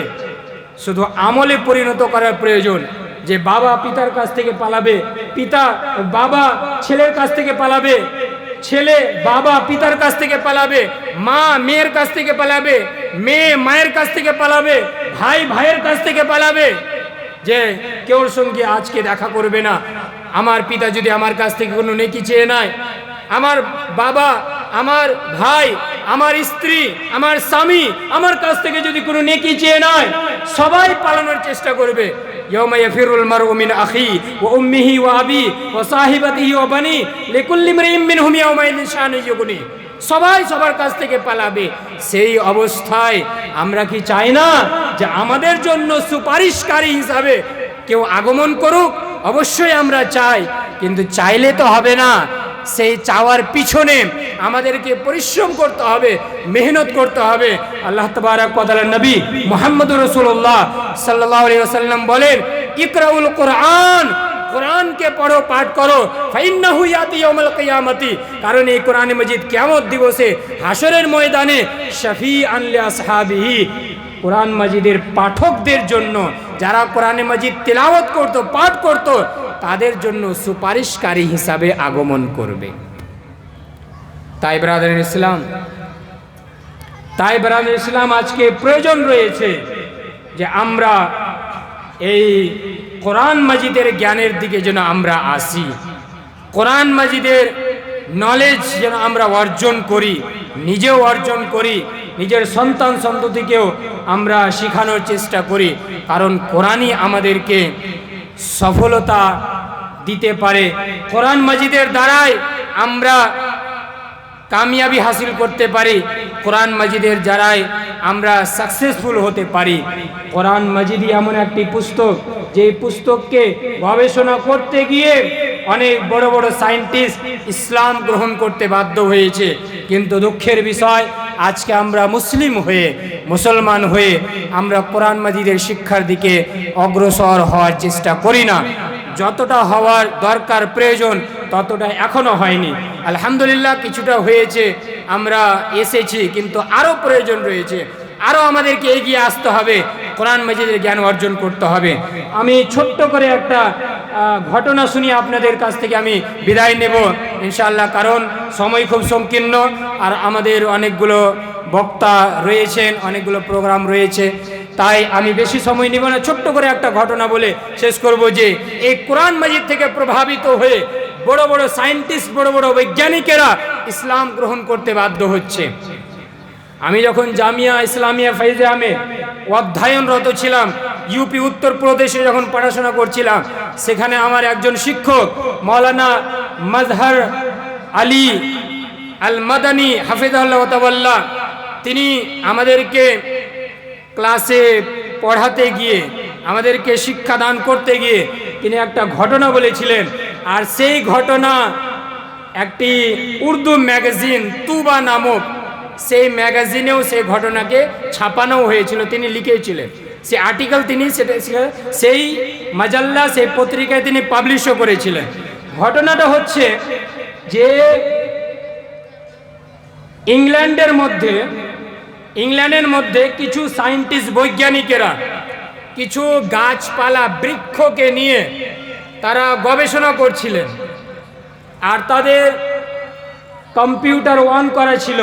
শুধু আমলে পরিণত করার প্রয়োজন। যে বাবা পিতার কাছ থেকে পালাবে, পিতা বাবা ছেলের কাছ থেকে পালাবে, ছেলে বাবা পিতার কাছ থেকে পালাবে, মা মেয়ের কাছ থেকে পালাবে, মেয়ে মায়ের কাছ থেকে পালাবে, ভাই ভাইয়ের কাছ থেকে পালাবে। যে কেউর সঙ্গে আজকে দেখা করবে না, আমার পিতা যদি আমার কাছ থেকে কোনো নেকি চেয়ে নেয়, আমার বাবা, আমার ভাই, আমার স্ত্রী, আমার স্বামী আমার কাছ থেকে যদি কোনো নেকি চেয়ে নেয়, সবাই পালানোর চেষ্টা করবে। ইয়াউমা ইয়াফিরুল মারউ মিন আখি ওয়া উম্মিহি ওয়া আবি ওয়া সাহিবাতিহি ওয়া বানি লিকুল্লি ইমরিইম মিনহুম ইয়াউমাইযিন শানুন ইউগনি, সবাই সবার কাছ থেকে পালাবে। সেই অবস্থায় আমরা কি চাই না যে আমাদের জন্য সুপারিশকারী হিসাবে কেউ আগমন করুক? অবশ্যই আমরা চাই, কিন্তু চাইলে তো হবে না, সেই চাওয়ার পিছনে আমাদেরকে পরিশ্রম করতে হবে, মেহনত করতে হবে। আল্লাহ তাবারক ওয়া তাআলার নবী মুহাম্মদুর রাসূলুল্লাহ সাল্লাল্লাহু আলাইহি ওয়াসাল্লাম বলেন, ইকরাউল কোরআন, কোরআনকে পড়ো, পাঠ করো, ফাইন্নাহু ইয়াতি ইয়াউমাল কিয়ামাতি, কারণ এই কোরআনে মাজিদ কিয়ামত দিবসে হাসরের ময়দানে শাফিআন লিআসহাবিহি, কোরআন মাজিদের পাঠকদের জন্য, যারা কোরআনে মাজিদ তেলাওয়াত করত, পাঠ করত, তাদের জন্য সুপারিশকারী হিসাবে আগমন করবে। তাই ব্রাদার ইসলাম, আজকে প্রয়োজন রয়েছে যে আমরা এই কোরআন মাজিদের জ্ঞানের দিকে যেন আমরা আসি, কোরআন মাজিদের নলেজ যেন আমরা অর্জন করি, নিজেও অর্জন করি, নিজের সন্তান সন্ততিকেও আমরা শেখানোর চেষ্টা করি। কারণ কোরআনই আমাদেরকে সফলতা দিতে পারে, কোরআন মাজিদের দ্বারাই আমরা কামিয়াবি হাসিল করতে পারি, কোরআন মাজিদের দ্বারাই আমরা সাকসেসফুল হতে পারি। কোরআন মাজিদই এমন একটি পুস্তক, যে পুস্তককে গবেষণা করতে গিয়ে অনেক বড় বড় সায়েন্টিস্ট ইসলাম গ্রহণ করতে বাধ্য হয়েছে। কিন্তু দুঃখের বিষয়, আজকে আমরা মুসলিম হয়ে, মুসলমান হয়ে আমরা কোরআন মাজিদের শিক্ষার দিকে অগ্রসর হওয়ার চেষ্টা করি না। যতটা হওয়ার দরকার প্রয়োজন ততটা এখনো হয়নি। আলহামদুলিল্লাহ কিছুটা হয়েছে, আমরা এসেছি, কিন্তু আরও প্রয়োজন রয়েছে। আরও আমাদেরকে এগিয়ে আসতে হবে, কোরআন মাজিদের জ্ঞান অর্জন করতে হবে। আমি ছোট্ট করে একটা ঘটনা শুনি আপনাদের কাছ থেকে আমি বিদায় নেব ইনশাআল্লাহ, কারণ সময় খুব সংকীর্ণ আর আমাদের অনেকগুলো বক্তা রয়েছেন, অনেকগুলো প্রোগ্রাম রয়েছে, তাই আমি বেশি সময় নেব না। ছোট্ট করে একটা ঘটনা বলে শেষ করব যে এই কোরআন মাজিদ থেকে প্রভাবিত হয়ে বড় বড় সায়েন্টিস্ট, বড় বড় বৈজ্ঞানিকেরা ইসলাম গ্রহণ করতে বাধ্য হচ্ছে। আমি যখন জামিয়া ইসলামিয়া ফাইজে আহমেদ অধ্যয়নরত ছিলাম, ইউপি উত্তরপ্রদেশে যখন পড়াশোনা করছিলাম, সেখানে আমার একজন শিক্ষক মৌলানা মাজহার আলী আল মাদানী হাফিজাহুল্লাহ তাআলা, তিনি আমাদেরকে ক্লাসে পড়াতে গিয়ে, আমাদেরকে শিক্ষাদান করতে গিয়ে তিনি একটা ঘটনা বলেছিলেন। আর সেই ঘটনা একটি উর্দু ম্যাগাজিন তুবা নামক সেই ম্যাগাজিনেও সেই ঘটনাকে ছাপানো হয়েছিল, তিনি লিখেছিলেন সেই আর্টিকেল, তিনি সেটা সেই মাজাল্লা, সেই পত্রিকায় তিনি পাবলিশও করেছিলেন। ঘটনাটা হচ্ছে যে ইংল্যান্ডের মধ্যে কিছু সায়েন্টিস্ট, বৈজ্ঞানিকেরা কিছু গাছপালা, বৃক্ষকে নিয়ে তারা গবেষণা করছিলেন। আর তাদের কম্পিউটার অন করা ছিল।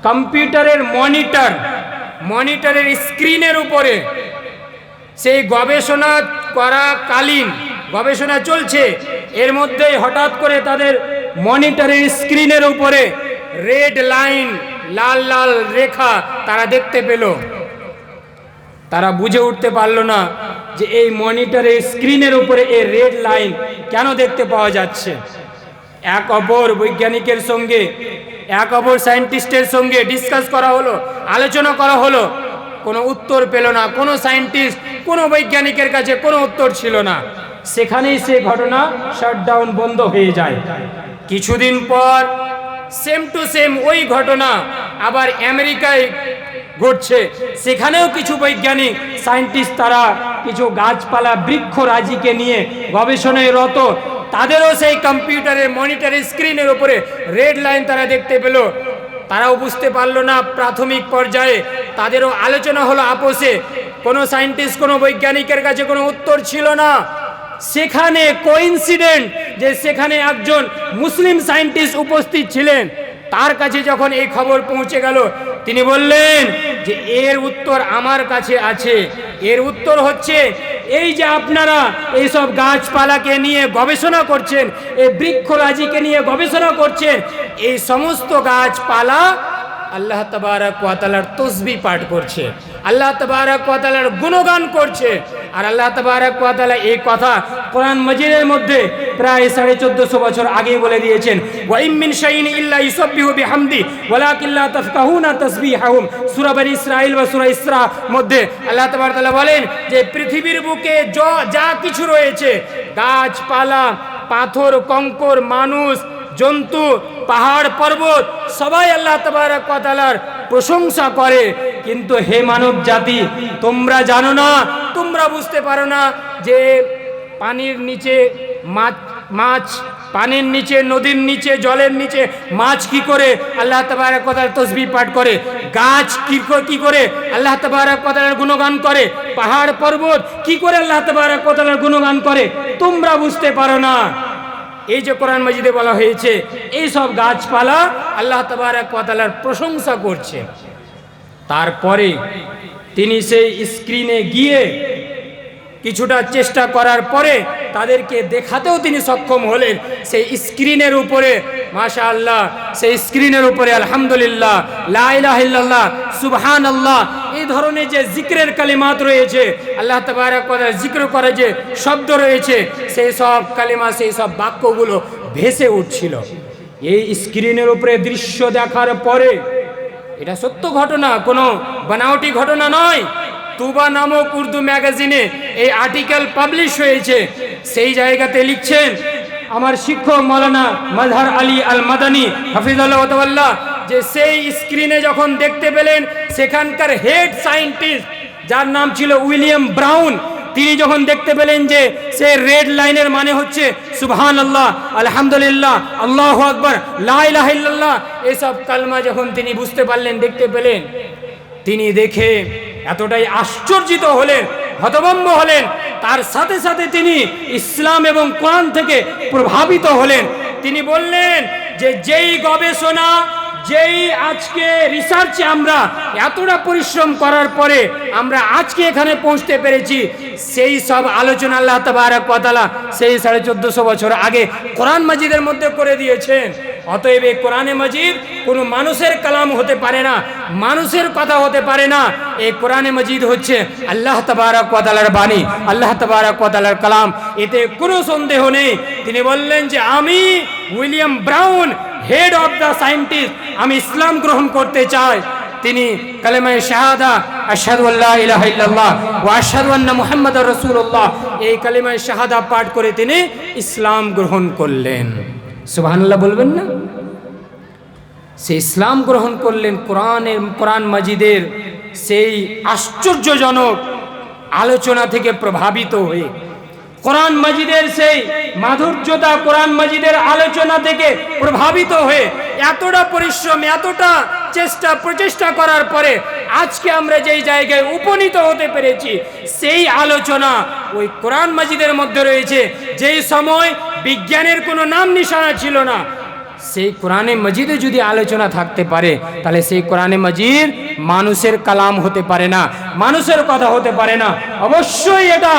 কম্পিউটারের মনিটরের স্ক্রিনের উপরে সেই গবেষণা করাকালীন, গবেষণা চলছে, এর মধ্যেই হঠাৎ করে তাদের মনিটরের স্ক্রিনের উপরে রেড লাইন, লাল লাল রেখা তারা দেখতে পেল। তারা বুঝে উঠতে পারল না যে এই মনিটরের স্ক্রিনের উপরে এই রেড লাইন কেন দেখতে পাওয়া যাচ্ছে। এক অপর বৈজ্ঞানিকের সঙ্গে, এক অপর সায়েন্টিস্টের সঙ্গে ডিসকাস করা হলো, আলোচনা করা হলো, কোনো উত্তর পেল না। কোনো সায়েন্টিস্ট, কোনো বৈজ্ঞানিকের কাছে কোনো উত্তর ছিল না। সেখানেই সে ঘটনা শাটডাউন, বন্ধ হয়ে যায়। কিছুদিন পর সেম টু সেম ওই ঘটনা আবার আমেরিকায় ঘটছে। সেখানেও কিছু বৈজ্ঞানিক, সায়েন্টিস্ট, তারা কিছু গাছপালা, বৃক্ষরাজিকে নিয়ে গবেষণায় রত। তাদেরও সেই কম্পিউটারের মনিটরের স্ক্রিনের উপরে রেড লাইন তারা দেখতে পেল। তারাও বুঝতে পারলো না। প্রাথমিক পর্যায়ে তাদেরও আলোচনা হলো আপোষে। কোনো সায়েন্টিস্ট, কোনো বৈজ্ঞানিকের কাছে কোনো উত্তর ছিল না। সেখানে কোইন্সিডেন্ট যে সেখানে একজন মুসলিম সায়েন্টিস্ট উপস্থিত ছিলেন। তার কাছে যখন এই খবর পৌঁছে গেল, তিনি বললেন যে এর উত্তর আমার কাছে আছে। এর উত্তর হচ্ছে এই যে আপনারা এইসব গাছপালাকে নিয়ে গবেষণা করছেন, এই বৃক্ষরাজিকে নিয়ে গবেষণা করছেন, এই সমস্ত গাছপালা আল্লাহ তাবারক ওয়া তাআলার তাসবিহ পাঠ করছে, আল্লাহ তাবারক ওয়া তাআলার গুণগান করছে। আর আল্লাহ তাবারক ওয়া তাআলা এই কথা কোরআন মাজিদের মধ্যে প্রায় 1450 বছর আগে বলে দিয়েছেন, ওয়া ইম মিন শাইইন ইল্লা ইউসাব্বিহু বিহামদি ওয়ালাকিন লা তাফকাহুনা তাসবিহাহুম। সূরা বনী ইসরাঈল বা সূরা ইসরা মধ্যে আল্লাহ তাবারক ওয়া তাআলা বলেন যে পৃথিবীর বুকে যা কিছু রয়েছে, গাছপালা, পাথর, কঙ্কর, মানুষ, জন্তু, পাহাড়, পর্বত, সবাই আল্লাহ তাবারক ওয়া তাআলার প্রশংসা করে। কিন্তু হে মানব জাতি, তোমরা জানো না, তোমরা বুঝতে পারো না যে পানির নিচে মাছ, পানির নিচে, নদীর নিচে, জলের নিচে মাছ কি করে আল্লাহ তাবারক ওয়া তাআলার তাসবিহ পাঠ করে, গাছ কি করে আল্লাহ তাবারক ওয়া তাআলার গুণগান করে, পাহাড় পর্বত কি করে আল্লাহ তাবারক ওয়া তাআলার গুণগান করে, তোমরা বুঝতে পারো না। এই যে কোরআন মাজিদে বলা হয়েছে এই সব গাছপালা আল্লাহ তাবারক ওয়া তাআলার প্রশংসা করছে। তারপরে তিনি সেই স্ক্রিনে গিয়ে কিছুটা চেষ্টা করার পরে তাদেরকে দেখাতেও তিনি সক্ষম হলেন। সেই স্ক্রিনের উপরে মাশাআল্লাহ, সেই স্ক্রিনের উপরে আলহামদুলিল্লাহ, লা ইলাহা ইল্লাল্লাহ, সুবহানাল্লাহ, এই ধরনের যে জিক্রের কালিমাত রয়েছে, আল্লাহ তাবারক ওয়া তাআলা জিক্র করে যে শব্দ রয়েছে, সেই সব কালিমা, সেই সব বাক্যগুলো ভেসে উঠছিল এই স্ক্রিনের উপরে। দৃশ্য দেখার পরে, এটা সত্য ঘটনা, কোনো বানাওটি ঘটনা নয়। তুবা নামক উর্দু ম্যাগাজিনে এই আর্টিকেল পাবলিশ হয়েছে। সেই জায়গাতে লিখছেন আমার শিক্ষক মাওলানা মাজহার আলী আল মাদানী হাফিজাল্লাহ তাআলা, যে সেই স্ক্রিনে যখন দেখতে পেলেন সেখানকার হেড সায়েন্টিস্ট যার নাম ছিল উইলিয়াম ব্রাউন, তিনি যখন দেখতে পেলেন যে সে রেড লাইনের মানে হচ্ছে সুবহানাল্লাহ, আলহামদুলিল্লাহ, আল্লাহু আকবার, লা ইলাহা ইল্লাল্লাহ, এসব কালমা যখন তিনি বুঝতে পারলেন, দেখতে পেলেন, তিনি দেখে এতটাই আশ্চর্যিত হলেন, হতভম্ব হলেন, তার সাথে সাথে তিনি ইসলাম এবং কোরআন থেকে প্রভাবিত হলেন। তিনি বললেন যে যেই গবেষণা, যেই আজকে রিসার্চে আমরা এতটা পরিশ্রম করার পরে আমরা আজকে এখানে পৌঁছতে পেরেছি, সেই সব আলোচনা আল্লাহ তাবারক ওয়া তাআলা সেই 1450 বছর আগে কোরআন মাজিদের মধ্যে করে দিয়েছেন। অতএব এই কোরআনে মাজিদ কোনো মানুষের কালাম হতে পারে না, মানুষের কথা হতে পারে না। এই কোরআনে মাজিদ হচ্ছে আল্লাহ তাবারক ওয়া তাআলার বাণী, আল্লাহ তাবারক ওয়া তাআলার কালাম, এতে কোনো সন্দেহ নেই। তিনি বললেন যে আমি William brown, head of the scientist, আমি ইসলাম গ্রহণ করতে চাই। তিনি কালেমায়ে শাহাদা আশহাদু আল্লা ইলাহা ইল্লাল্লাহ ওয়া আশহাদু আন্না মুহাম্মাদার রাসূলুল্লাহ, এই কালেমায়ে শাহাদা পাঠ করে তিনি ইসলাম গ্রহণ করলেন। সুবহানাল্লাহ বলবেন না? সে ইসলাম গ্রহণ করলেন কোরআন মাজিদের সেই আশ্চর্যজনক আলোচনা থেকে প্রভাবিত হয়ে, কোরআন মাজিদের সেই মাধুর্যতা, কোরআন মাজিদের আলোচনা থেকে প্রভাবিত হয়ে এতটা পরিশ্রম, এতটা প্রচেষ্টা করার পরে আজকে আমরা যেই জায়গায় উপনীত হতে পেরেছি, সেই আলোচনা ওই কোরআন মাজিদের মধ্যে রয়েছে। যেই সময় বিজ্ঞানের কোনো নাম নিশানা ছিল না, সেই কোরআনে মাজিদে যদি আলোচনা থাকতে পারে, তাহলে সেই কোরআনে মাজিদ মানুষের কালাম হতে পারে না, মানুষের কথা হতে পারে না। অবশ্যই এটা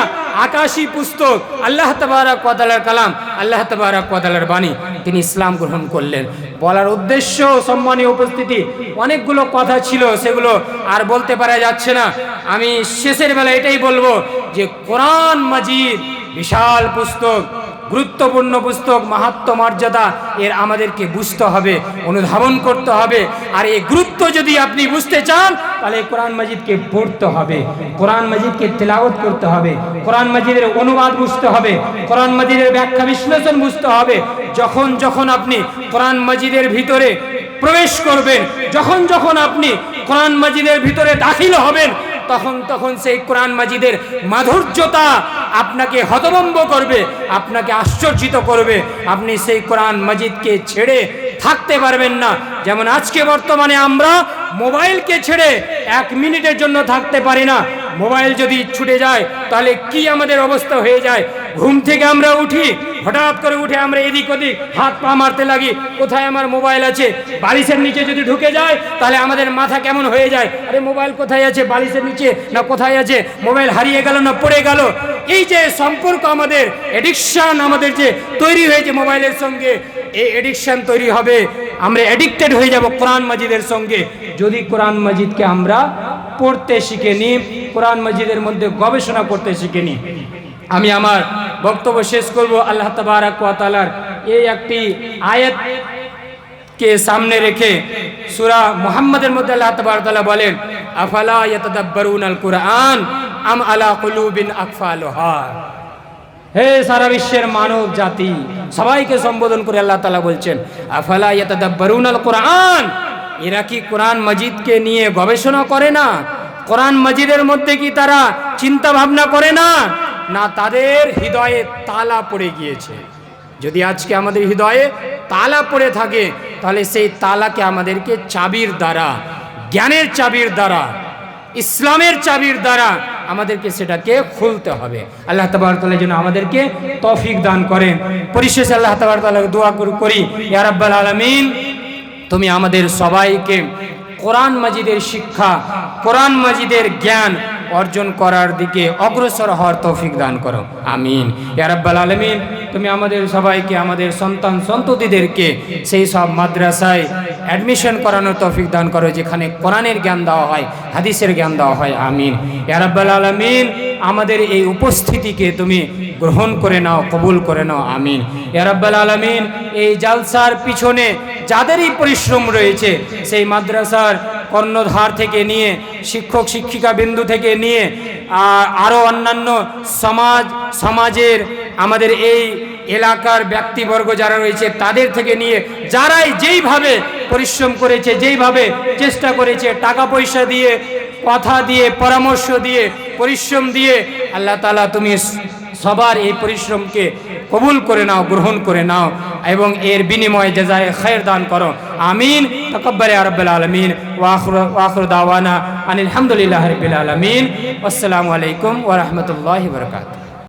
আকাশী পুস্তক, আল্লাহ তাবারক ওয়া তাআলার কালাম, আল্লাহ তাবারক ওয়া তাআলার বাণী। তিনি ইসলাম গ্রহণ করলেন। বলার উদ্দেশ্য, সম্মানীয় উপস্থিতি, অনেকগুলো কথা ছিল, সেগুলো আর বলতে পারা যাচ্ছে না। আমি শেষের বেলা এটাই বলবো যে কোরআন মাজিদ বিশাল পুস্তক, গুরুত্বপূর্ণ পুস্তক, মাহাত্ম্য মর্যাদা এর আমাদেরকে বুঝতে হবে, অনুধাবন করতে হবে। আর এই গুরুত্ব যদি আপনি বুঝতে চান, তাহলে কোরআন মাজিদকে পড়তে হবে, কোরআন মাজিদকে তেলাওয়াত করতে হবে, কোরআন মাজিদের অনুবাদ বুঝতে হবে, কোরআন মাজিদের ব্যাখ্যা বিশ্লেষণ বুঝতে হবে। যখন যখন আপনি কোরআন মাজিদের ভিতরে প্রবেশ করবেন, যখন যখন আপনি কোরআন মাজিদের ভিতরে দাখিল হবেন, তখন তখন সেই কোরআন মাজিদের মাধুর্যতা আপনাকে হতভম্ব করবে, আপনাকে আশ্চর্যিত করবে। আপনি সেই কোরআন মাজিদকে ছেড়ে থাকতে পারবেন না। যেমন আজকে বর্তমানে আমরা মোবাইলকে ছেড়ে 1 মিনিটের জন্য থাকতে পারি না। মোবাইল যদি ছুটে যায় তাহলে কি আমাদের অবস্থা হয়ে যায়। ঘুম থেকে আমরা উঠি, হঠাৎ করে উঠে আমরা এদিক ওদিক হাত পা মারতে লাগি, কোথায় আমার মোবাইল আছে। বালিশের নিচে যদি ঢুকে যায় তাহলে আমাদের মাথা কেমন হয়ে যায়, আরে মোবাইল কোথায় আছে, বালিশের নিচে না কোথায় আছে, মোবাইল হারিয়ে গেল না পড়ে গেল। এই যে সম্পর্ক আমাদের, এডিকশন আমাদের যে তৈরি হয়েছে মোবাইলের সঙ্গে, এই এডিকশন তৈরি হবে, আমরা এডিক্টেড হয়ে যাব কোরআন মাজিদের সঙ্গে। যদি কোরআন মাজিদকে আমরা পড়তে শিখে নিই, কোরআন মাজিদের মধ্যে গবেষণা করতে শিখে নিই। আমি আমার বক্তব্য শেষ করব আল্লাহ তাবারক ওয়া তাআলার এই একটি আয়াতকে সামনে রেখে। সূরা মুহাম্মাদের মধ্যে আল্লাহ তাবারক ওয়া তাআলা বলেন, আফালা ইয়াতাদাব্বারুনাল কুরআন আম আলা কুলুবিন আকফালুহা। হে সারা বিশ্বের মানব জাতি, সবাইকে সম্বোধন করে আল্লাহ তাআলা বলছেন, আফালা ইয়াতাদাব্বারুনাল কুরআন, এরা কি কোরআন মাজিদকে নিয়ে গবেষণা করে না? কোরআন মাজিদের মধ্যে কি তারা চিন্তা ভাবনা করে না? না, তাদের হৃদয়ে তালা পড়ে গিয়েছে। যদি আজকে আমাদের হৃদয়ে তালা পড়ে থাকে, তাহলে সেই তালাকে আমাদেরকে চাবির দ্বারা, জ্ঞানের চাবির দ্বারা, ইসলামের চাবির দ্বারা আমাদেরকে সেটাকে খুলতে হবে। আল্লাহ তাবারক তাআলা যেন আমাদেরকে তৌফিক দান করেন। পরিশেষে আল্লাহ তাবারক তাআলাকে দোয়া করি, ইয়া রাব্বাল আলামিন, তুমি আমাদের সবাইকে কোরআন মাজিদের শিক্ষা, কোরআন মাজিদের জ্ঞান অর্জন করার দিকে অগ্রসর হওয়ার তৌফিক দান করো, আমিন। ইয়া রাব্বাল আলামিন, তুমি আমাদের সবাইকে, আমাদের সন্তান সন্ততিদেরকে সেই সব মাদ্রাসায় অ্যাডমিশন করানোর তৌফিক দান করো যেখানে কোরআনের জ্ঞান দেওয়া হয়, হাদিসের জ্ঞান দেওয়া হয়, আমিন। ইয়া রাব্বাল আলামিন, আমাদের এই উপস্থিতিকে তুমি গ্রহণ করে নাও, কবুল করে নাও, আমিন। ইয়া রাব্বাল আলামিন, এই জালসার পিছনে যাদেরই পরিশ্রম রয়েছে, সেই মাদ্রাসার কর্ণধার থেকে নিয়ে শিক্ষক শিক্ষিকা বিন্দু থেকে নিয়ে আরও অন্যান্য সমাজের আমাদের এই এলাকার ব্যক্তিবর্গ যারা রয়েছে তাদের থেকে নিয়ে যারাই যেইভাবে পরিশ্রম করেছে, যেইভাবে চেষ্টা করেছে, টাকা পয়সা দিয়ে, কথা দিয়ে, পরামর্শ দিয়ে, পরিশ্রম দিয়ে, আল্লাহ তাআলা তুমি সবার এই পরিশ্রমকে কবুল করে নাও, গ্রহণ করে নাও এবং এর বিনিময়ে জাযায়ে খায়র দান করো। আমিন। তাকাব্বাল ইয়া রাব্বাল আলামিন। ওয়া আখিরু দাওয়ানা আনিল হামদুলিল্লাহি রাব্বিল আলামিন। আসসালামু আলাইকুম ওয়া রাহমাতুল্লাহি ওয়া বারাকাতুহু।